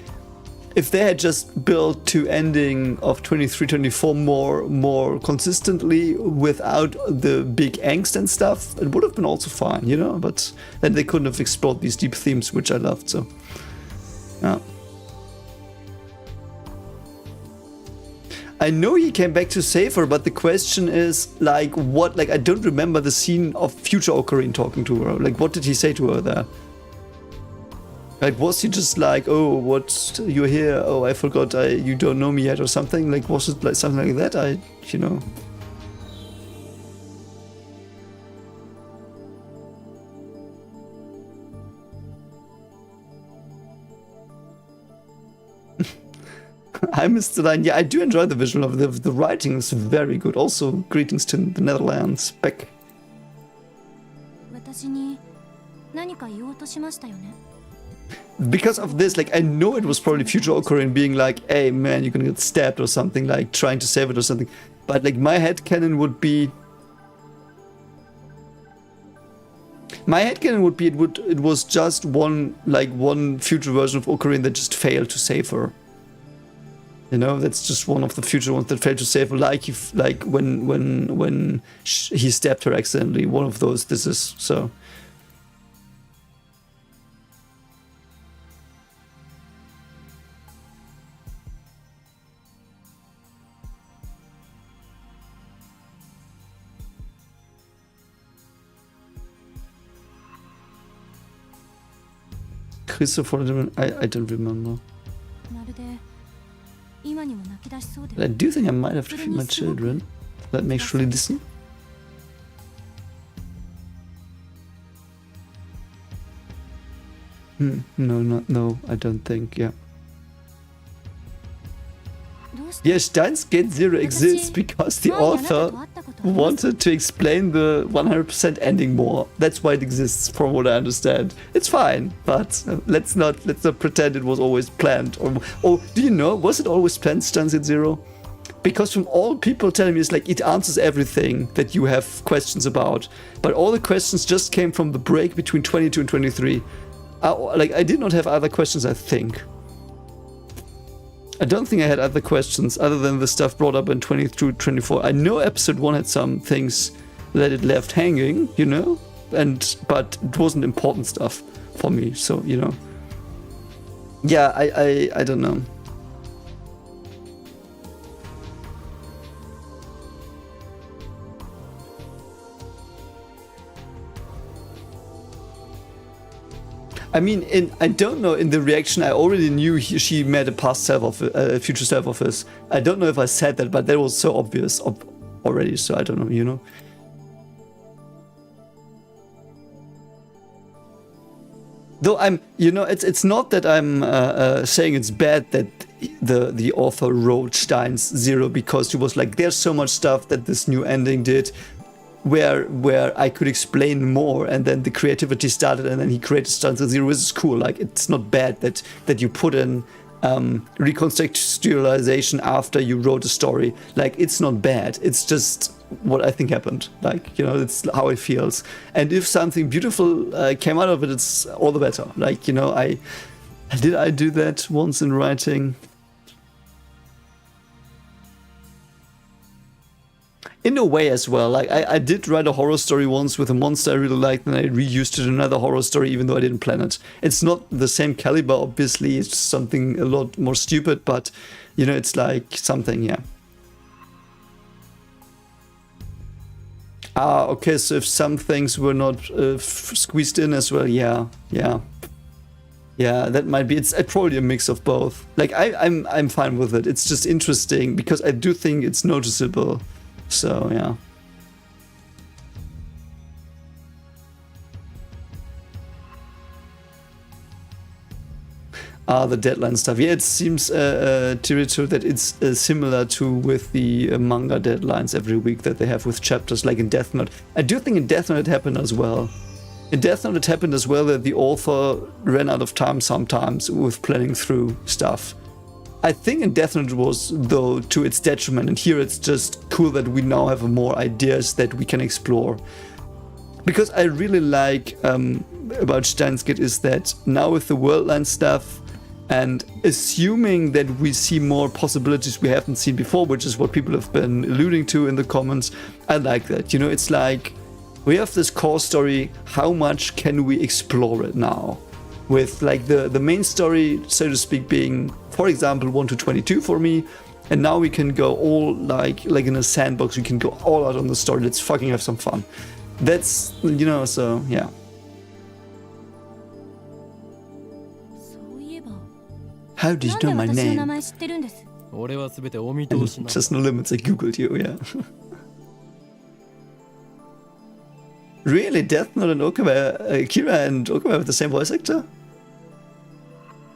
if they had just built to ending of 23-24 more consistently without the big angst and stuff, it would have been also fine, you know. But then they couldn't have explored these deep themes, which I loved. So, yeah. I know he came back to save her, but the question is, like, what? Like, I don't remember the scene of future Ocarina talking to her. Like, what did he say to her there? Like, was he just like, oh, what, you're here? Oh, I forgot, you don't know me yet or something? Like, was it like something like that? You know. Hi, Mr. Line. Yeah, I do enjoy the visual of the writing is very good. Also, greetings to the Netherlands. Back. Because of this, like, I know it was probably future Ocarina being like, hey, man, you're gonna get stabbed or something, like, trying to save it or something. But, like, my headcanon would be... My headcanon would be it was just one future version of Ocarina that just failed to save her. You know, that's just one of the future ones that failed to save her, like when he stabbed her accidentally. One of those. This is so. Christopher, I don't remember. I do think I might have to feed my children. Let me actually listen. No, I don't think, yeah. Yeah, Steins Gate Zero exists because the author wanted to explain the 100% ending more. That's why it exists, from what I understand. It's fine, but let's not pretend it was always planned. Or do you know, was it always planned, Steins Gate Zero? Because from all people telling me, it's like it answers everything that you have questions about. But all the questions just came from the break between 22 and 23. I did not have other questions, I think. I don't think I had other questions other than the stuff brought up in 22-24. I know episode 1 had some things that it left hanging, you know, but it wasn't important stuff for me, so, you know. Yeah, I don't know. I mean, I don't know, in the reaction, I already knew she met a past self of a future self of his. I don't know if I said that, but that was so obvious already, so I don't know, you know. Though you know, it's not that I'm saying it's bad that the author wrote Steins Zero, because he was like, there's so much stuff that this new ending did where I could explain more, and then the creativity started, and then he created Steins Zero, which is cool. Like, it's not bad that you put in recontextualization after you wrote a story. Like, it's not bad. It's just what I think happened. Like, you know, it's how it feels. And if something beautiful came out of it, it's all the better. Like, you know, I do that once in writing. In a way as well, like I did write a horror story once with a monster I really liked, and I reused it in another horror story even though I didn't plan it. It's not the same caliber, obviously, it's something a lot more stupid, but, you know, it's like something, yeah. Ah, okay, so if some things were not squeezed in as well, yeah, that might be. It's probably a mix of both. Like, I'm fine with it. It's just interesting because I do think it's noticeable. So, yeah. The deadline stuff. Yeah, it seems, Tirito, that it's similar to with the manga deadlines every week that they have with chapters, like in Death Note. I do think in Death Note it happened as well. In Death Note it happened as well that the author ran out of time sometimes with planning through stuff. I think in Death Note it was, though, to its detriment, and here it's just cool that we now have more ideas that we can explore. Because I really like about Steins Gate is that now with the Worldline stuff, And assuming that we see more possibilities we haven't seen before, which is what people have been alluding to in the comments, I like that. You know, it's like we have this core story, how much can we explore it now? With like the main story, so to speak, being, for example, 1 to 22 for me, and now we can go all like in a sandbox, we can go all out on the story, let's fucking have some fun. That's, you know, so yeah. How did you know my name? 俺はすべてお見通しな。 Just no limits, I googled you, yeah. Really? Death Note and Kira and Okama have the same voice actor?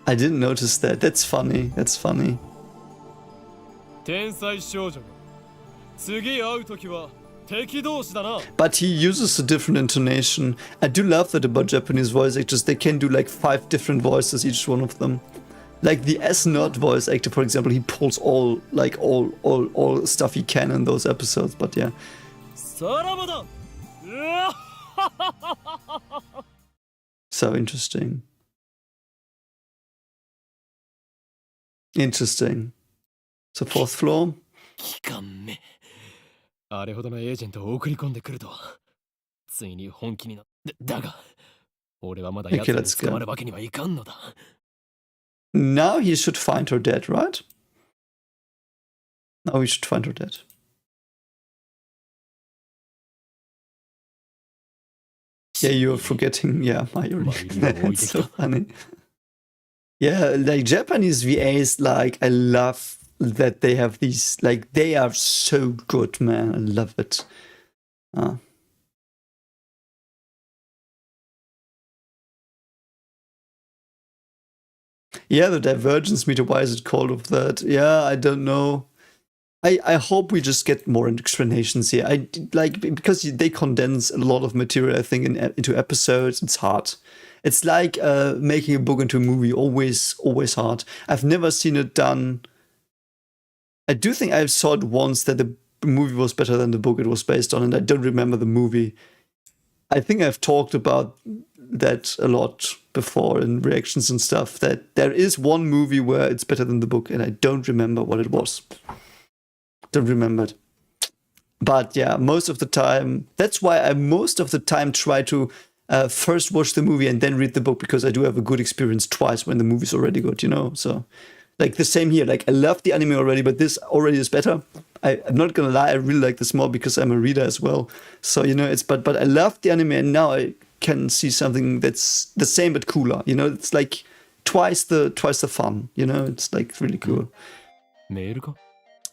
I didn't notice that. That's funny. That's funny. 天才少女。次会うときは敵同士だな。 But he uses a different intonation. I do love that about Japanese voice actors. They can do like 5 different voices, each one of them. Like the S-Nut voice actor, for example, he pulls all stuff he can in those episodes, but yeah. さらばだ。うわ So interesting. Interesting. So 4th floor? 機関目。あれほどのエージェントを送り込んでくるとは。ついに本気にな。だが、俺はまだ奴に捕まるわけにはいかんのだ。Now he should find her dead, right? Now we should find her dead. Yeah, you're forgetting, yeah, Mayuri. That's so funny. Yeah, like Japanese VAs, like, I love that they have these, like, they are so good, man. I love it. Yeah, the divergence meter, why is it called of that? Yeah, I don't know. I hope we just get more explanations here. I like, because they condense a lot of material, I think, into episodes. It's hard. It's like making a book into a movie. Always hard. I've never seen it done. I do think I saw it once that the movie was better than the book it was based on, and I don't remember the movie. I think I've talked about that a lot before in reactions and stuff, that there is one movie where it's better than the book, and I don't remember what it was. Don't remember it. But yeah, most of the time, that's why I most of the time try to first watch the movie and then read the book, because I do have a good experience twice when the movie's already good, you know? So, like the same here, like I love the anime already, but this already is better. I'm not gonna lie, I really like this more because I'm a reader as well. So, you know, it's, but I love the anime, and now I can see something that's the same but cooler, you know? It's like twice the fun, you know? It's like really cool.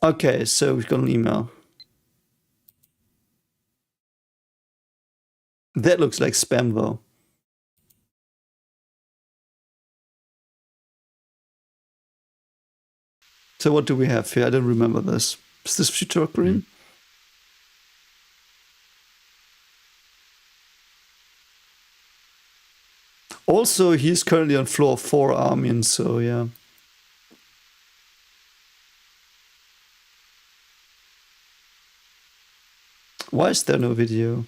Okay, so we've got an email. That looks like spam though. So what do we have here? I don't remember this. Is this Future Ocarina? Also, he's currently on floor 4, Armin, so yeah. Why is there no video?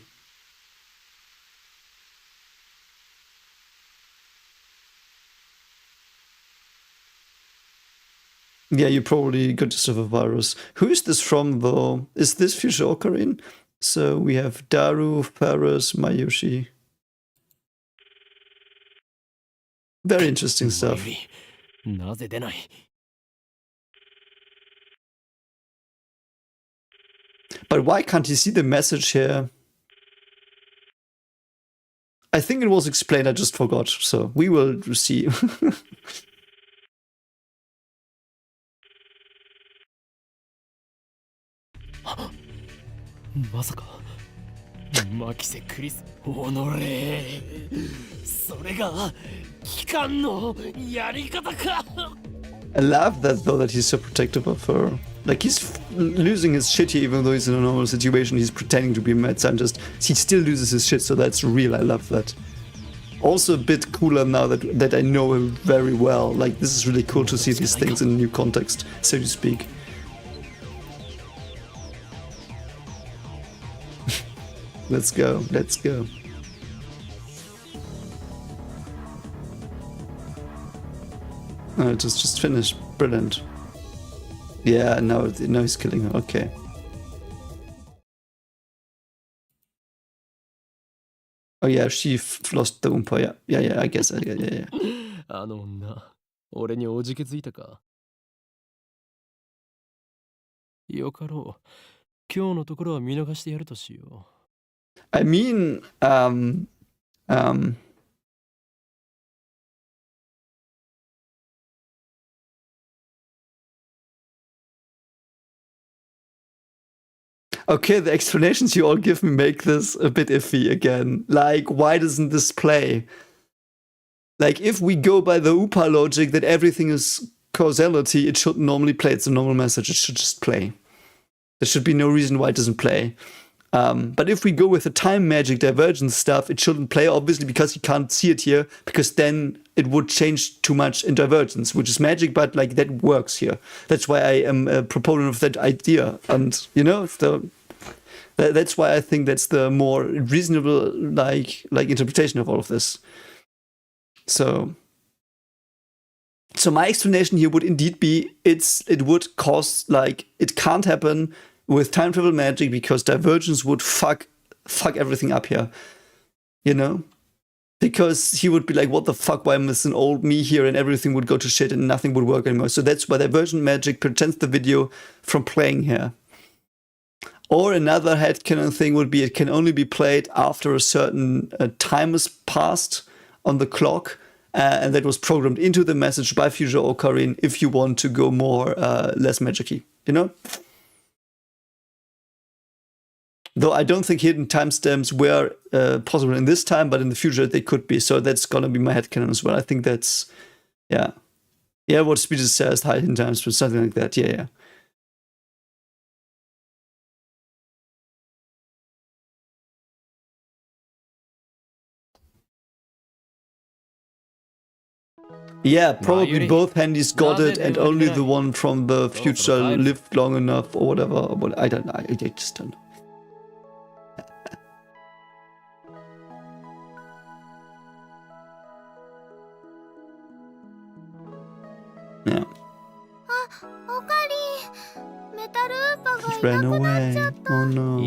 Yeah, you probably got yourself a virus. Who is this from, though? Is this Future Ocarina? So we have Daru, Faris, Mayushi. Very interesting stuff. But why can't you see the message here? I think it was explained, I just forgot. So we will see. I love that though, that he's so protective of her. Like, he's losing his shit here, even though he's in a normal situation. He's pretending to be a mad scientist. He still loses his shit, so that's real. I love that. Also a bit cooler now that I know him very well. Like, this is really cool to see these things in a new context, so to speak. Let's go, let's go. Just finished. Brilliant. Yeah, now he's killing her. Okay. Oh yeah, she lost the Oompa. Yeah, I guess. Yeah. あの女、俺におじけづいたか。よかろう。今日のところは見逃してやるとしよう。I mean, okay, the explanations you all give me make this a bit iffy again. Like, why doesn't this play? Like, if we go by the UPA logic that everything is causality, it should normally play. It's a normal message. It should just play. There should be no reason why it doesn't play. But if we go with the time magic divergence stuff, it shouldn't play, obviously, because you can't see it here, because then it would change too much in divergence, which is magic, but like that works here. That's why I am a proponent of that idea. And, you know, that's why I think that's the more reasonable like interpretation of all of this. So my explanation here would indeed be it would cause, like, it can't happen with time travel magic because divergence would fuck everything up here, you know? Because he would be like, what the fuck, why am I an old me here, and everything would go to shit and nothing would work anymore. So that's why divergent magic prevents the video from playing here. Or another headcanon thing would be it can only be played after a certain time has passed on the clock, and that was programmed into the message by Future Ocarina if you want to go more less magic-y, you know? Though I don't think hidden timestamps were possible in this time, but in the future they could be. So that's gonna be my headcanon as well. I think that's, yeah, what Speeches says, hidden timestamps, something like that. Yeah. Yeah, probably both handies got it, and only the one from the future lived long enough, or whatever. But I don't know. I just don't know. Yeah. He ran away. Oh no.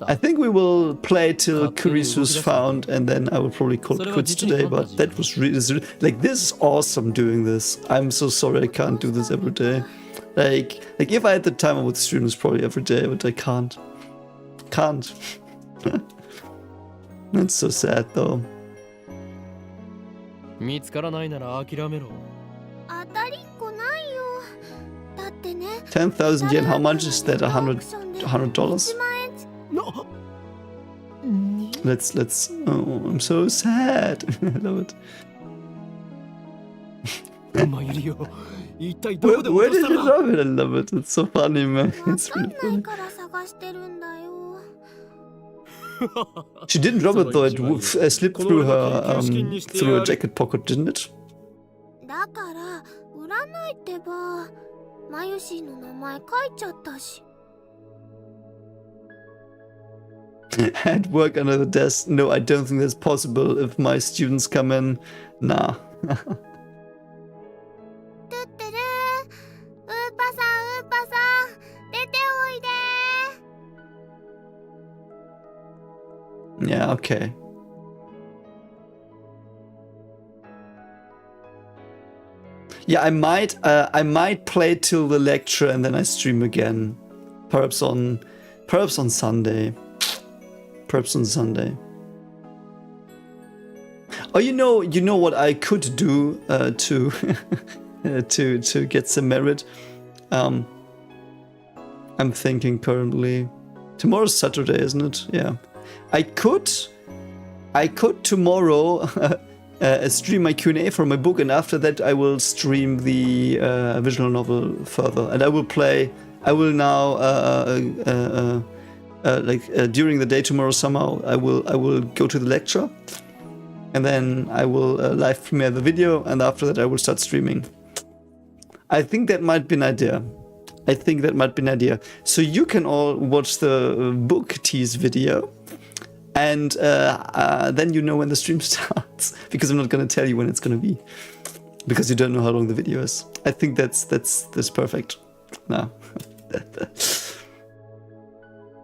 I think we will play till Kurisu's found, and then I will probably call it quits today, but that was really, like, this is awesome doing this. I'm so sorry I can't do this every day. Like if I had the time I would stream this probably every day, but I can't. That's so sad though. 見つからないなら諦めろ。当たりっこないよ。だってね。10,000 yen, how much is that? $100? No. Let's. Oh, I'm so sad. I love it. Where did you drop it? I love it. It's so funny, man. It's really funny. She didn't drop it though. It slipped through her jacket pocket, didn't it? だから売らないってば。マユシーの名前書いちゃったし。At work under the desk. No, I don't think that's possible if my students come in. Nah. トゥットゥルー。ウーパさん、出ておいで。 Yeah, okay. Yeah, I might play till the lecture and then I stream again. Perhaps on Sunday. Perhaps on Sunday. Oh, you know what I could do to to get some merit. I'm thinking currently. Tomorrow's Saturday, isn't it? Yeah. I could tomorrow stream my Q&A for my book, and after that I will stream the visual novel further, and I will now during the day tomorrow somehow I will go to the lecture, and then I will live premiere the video, and after that I will start streaming. I think that might be an idea. So you can all watch the book tease video, and then you know when the stream starts, because I'm not going to tell you when it's going to be. because you don't know how long the video is. I think that's perfect. No.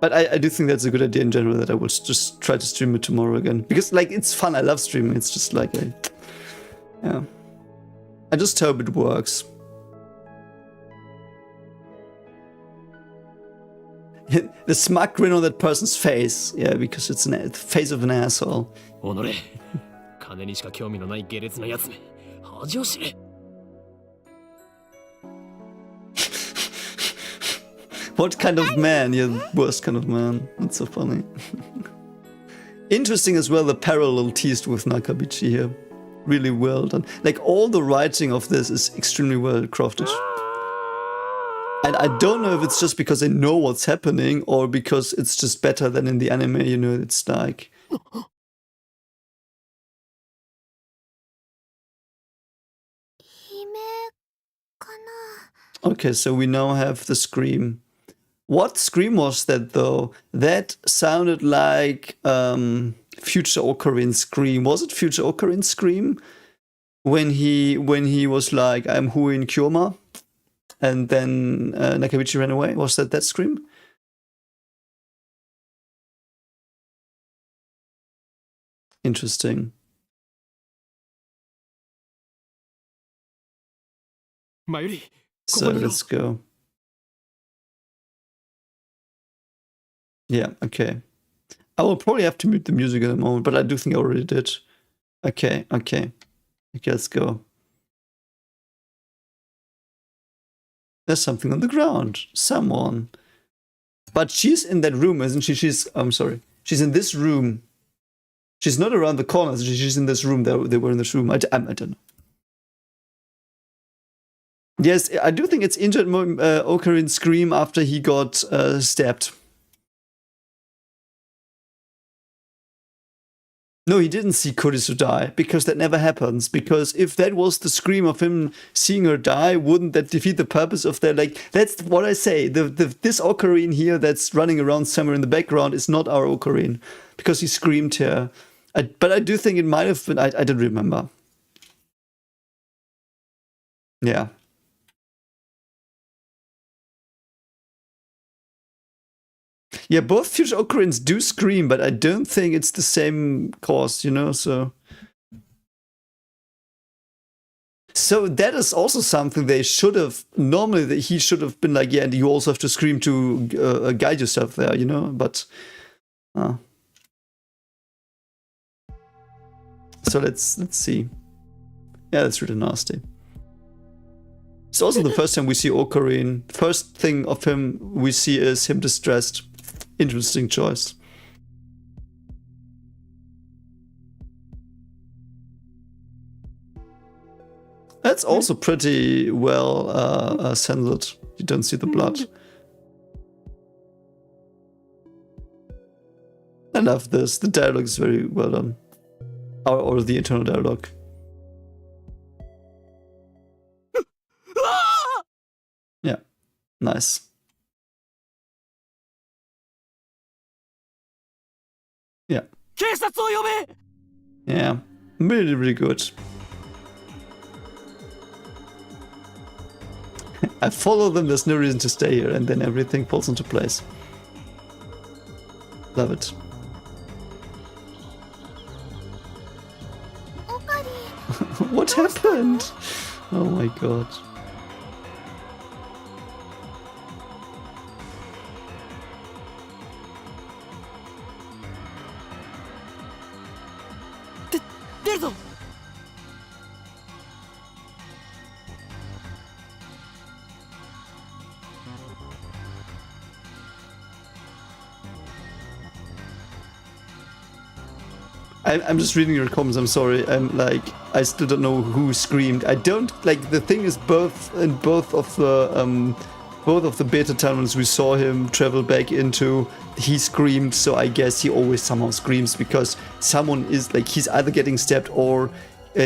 But I do think that's a good idea in general, that I will just try to stream it tomorrow again. Because, like, it's fun. I love streaming. It's just like, yeah. I just hope it works. The smug grin on that person's face. Yeah, because it's the face of an asshole. 金にしか興味のない下劣なやつめ、恥を知れ。What kind of man? You're the worst kind of man. That's so funny. Interesting as well, the parallel teased with Nakabichi here. Really well done. Like, all the writing of this is extremely well crafted. And I don't know if it's just because I know what's happening or because it's just better than in the anime, you know, it's like... Okay, so we now have the scream. What scream was that, though? That sounded like Future Ocarina's scream. Was it Future Ocarina's scream? When he was like, I'm Huin Kyoma? And then Nakabichi ran away? Was that scream? Interesting. Mayuri, so let's go. Yeah, okay. I will probably have to mute the music in a moment, but I do think I already did. Okay. Okay, let's go. There's something on the ground. Someone. But she's in that room, isn't she? I'm sorry. She's in this room. She's not around the corner. She's in this room. They were in this room. I don't know. Yes, I do think it's injured Ocarina's scream after he got stabbed. No, he didn't see Kurisu die, because that never happens. Because if that was the scream of him seeing her die, wouldn't that defeat the purpose of that? Like, that's what I say. This Ocarina here that's running around somewhere in the background is not our Ocarina, because he screamed here. But I do think it might have been... I don't remember. Yeah. Yeah, both future Ocarins do scream, but I don't think it's the same cause, you know, so... So that is also something they should have... Normally, he should have been like, yeah, and you also have to scream to guide yourself there, you know, but... So let's see. Yeah, that's really nasty. It's also the first time we see Ocarina. First thing of him we see is him distressed. Interesting choice. That's also pretty well censored. You don't see the blood. I love this. The dialogue is very well done. Or the internal dialogue. Yeah, nice. Yeah. Yeah, really, really good. I follow them, there's no reason to stay here, and then everything falls into place. Love it. What happened? Oh my god. I'm just reading your comments, I'm sorry. I'm like, I still don't know who screamed. I don't, like, the thing is both of the beta tunnels we saw him travel back into, he screamed, so I guess he always somehow screams because someone is, like, he's either getting stabbed or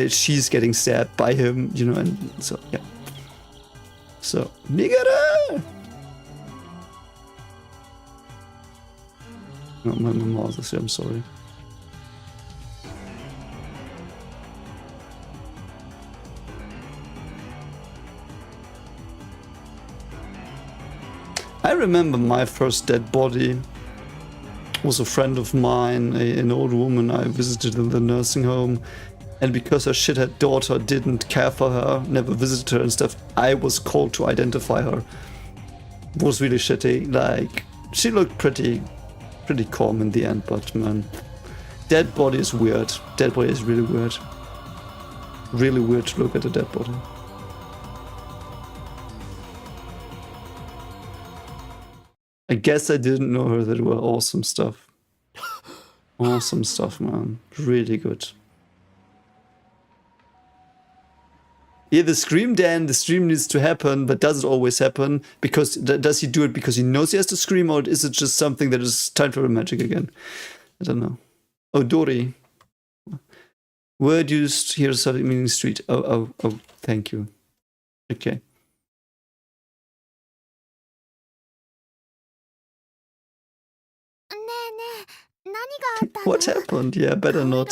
she's getting stabbed by him, you know, and so, yeah. So, Nigara! Oh, my mouse is here, I'm sorry. I remember my first dead body was a friend of mine, an old woman I visited in the nursing home. And because her shithead daughter didn't care for her, never visited her and stuff, I was called to identify her. It was really shitty. Like, she looked pretty calm in the end, but man, dead body is weird. Dead body is really weird. Really weird to look at a dead body. I guess I didn't know her. That were awesome stuff. Awesome stuff, man. Really good. Yeah, the stream needs to happen, but does it always happen? Because does he do it because he knows he has to scream, or is it just something that is time travel magic again? I don't know. Oh, Dory. Word used here started meaning street. Oh, thank you. Okay. What happened? Yeah, better not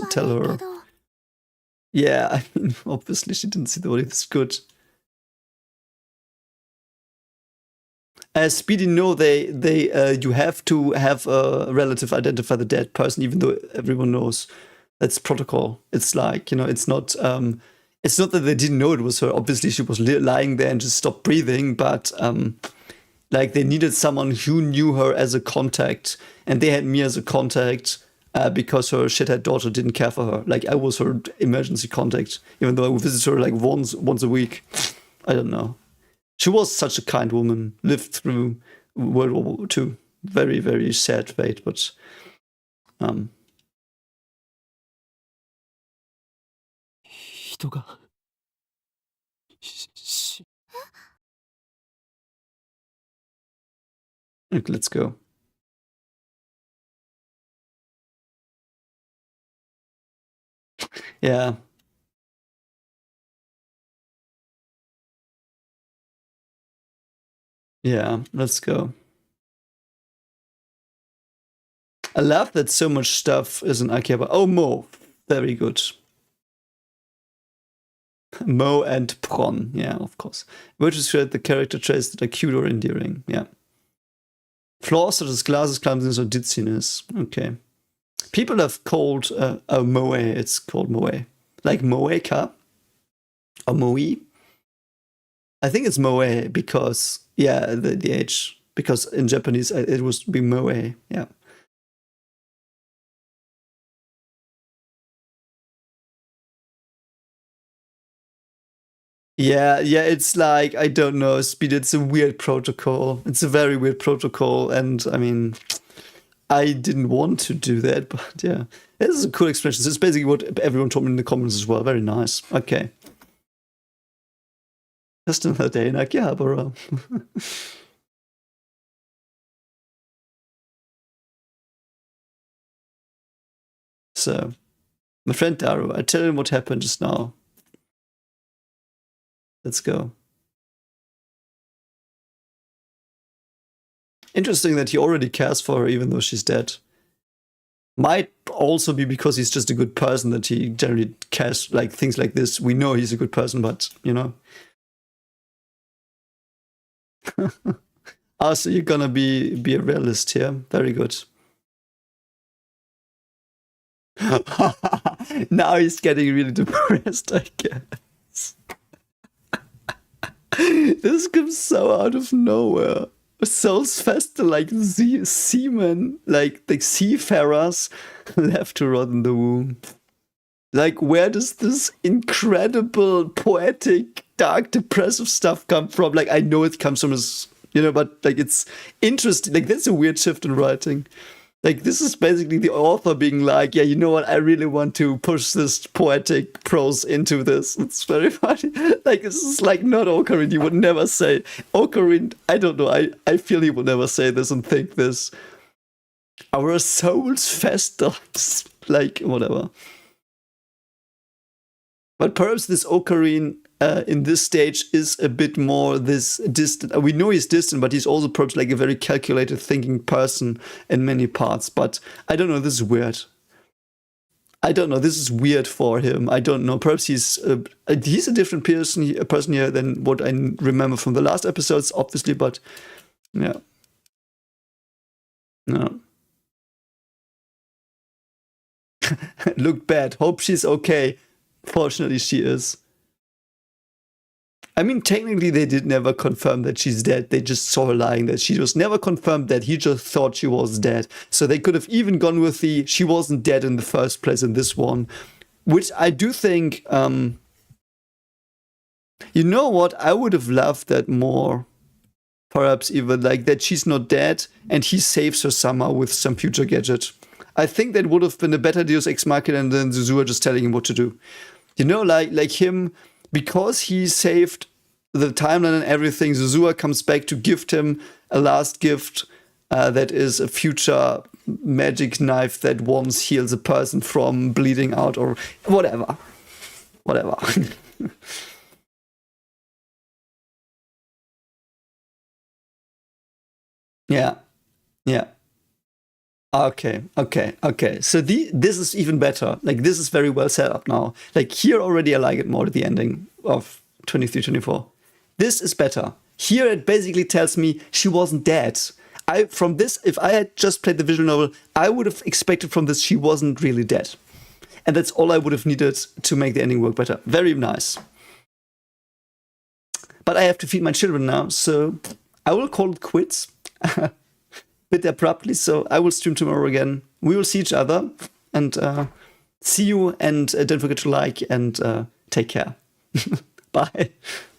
tell her. Yeah, I mean, obviously she didn't see the body. That's good. Speedy, no, you have to have a relative identify the dead person, even though everyone knows. That's protocol. It's like, it's not that they didn't know it was her. Obviously, she was lying there and just stopped breathing, but like they needed someone who knew her as a contact, and they had me as a contact because her shithead daughter didn't care for her. Like I was her emergency contact, even though I would visit her like once a week. I don't know. She was such a kind woman. Lived through World War II. Very, very sad fate, but let's go. Yeah. Yeah, let's go. I love that so much stuff is in Akihabara. Oh, Mo. Very good. Mo and Pron. Yeah, of course. Virtues create the character traits that are cute or endearing. Yeah. Flaws such as glasses, clumsiness, or ditziness. Okay. People have called Moe. It's called Moe. Like Moeka. Or Moe. I think it's Moe because, yeah, the H. Because in Japanese it was be Moe. Yeah. Yeah, it's like, I don't know, Speed, it's a weird protocol. It's a very weird protocol, and I mean, I didn't want to do that, but yeah. This is a cool explanation. This is basically what everyone told me in the comments as well. Very nice. Okay. Just another day in Akihabara. So, my friend Daru, I tell him what happened just now. Let's go. Interesting that he already cares for her even though she's dead. Might also be because he's just a good person that he generally cares, like things like this. We know he's a good person, but so you're gonna be a realist here. Very good. Now he's getting really depressed, I guess. This comes so out of nowhere. Souls faster like seamen, like seafarers left to rot in the womb. Like, where does this incredible, poetic, dark, depressive stuff come from? Like, I know it comes from his, but like it's interesting. Like, that's a weird shift in writing. Like, this is basically the author being like, yeah, you know what? I really want to push this poetic prose into this. It's very funny. Like, this is like not Ocarina. He would never say. Ocarina, I don't know. I feel he would never say this and think this. Our souls fester. Like, whatever. But perhaps this Ocarina in this stage is a bit more this distant. We know he's distant, but he's also perhaps like a very calculated thinking person in many parts. But I don't know, this is weird. I don't know, this is weird for him. I don't know, perhaps he's a different person here than what I remember from the last episodes, obviously, but Yeah. No. Looked bad. Hope she's okay. Fortunately, she is. I mean, technically, they did never confirm that she's dead. They just saw her lying there. She was never confirmed that. He just thought she was dead. So they could have even gone with the she wasn't dead in the first place in this one. Which I do think, you know what? I would have loved that more. Perhaps even like that she's not dead and he saves her somehow with some future gadget. I think that would have been a better Deus Ex Machina than Zuzua just telling him what to do. You know, like him, because he saved the timeline and everything, Zuzua comes back to gift him a last gift that is a future magic knife that once heals a person from bleeding out or whatever. Whatever. Yeah. Yeah. Okay. So this is even better. Like, this is very well set up now. Like, here already I like it more, the ending of 23, 24. This is better. Here it basically tells me she wasn't dead. From this, if I had just played the visual novel, I would have expected from this she wasn't really dead. And that's all I would have needed to make the ending work better. Very nice. But I have to feed my children now, so I will call it quits. Bit abruptly, so I will stream tomorrow again. We will see each other, and see you, and don't forget to like and take care. Bye.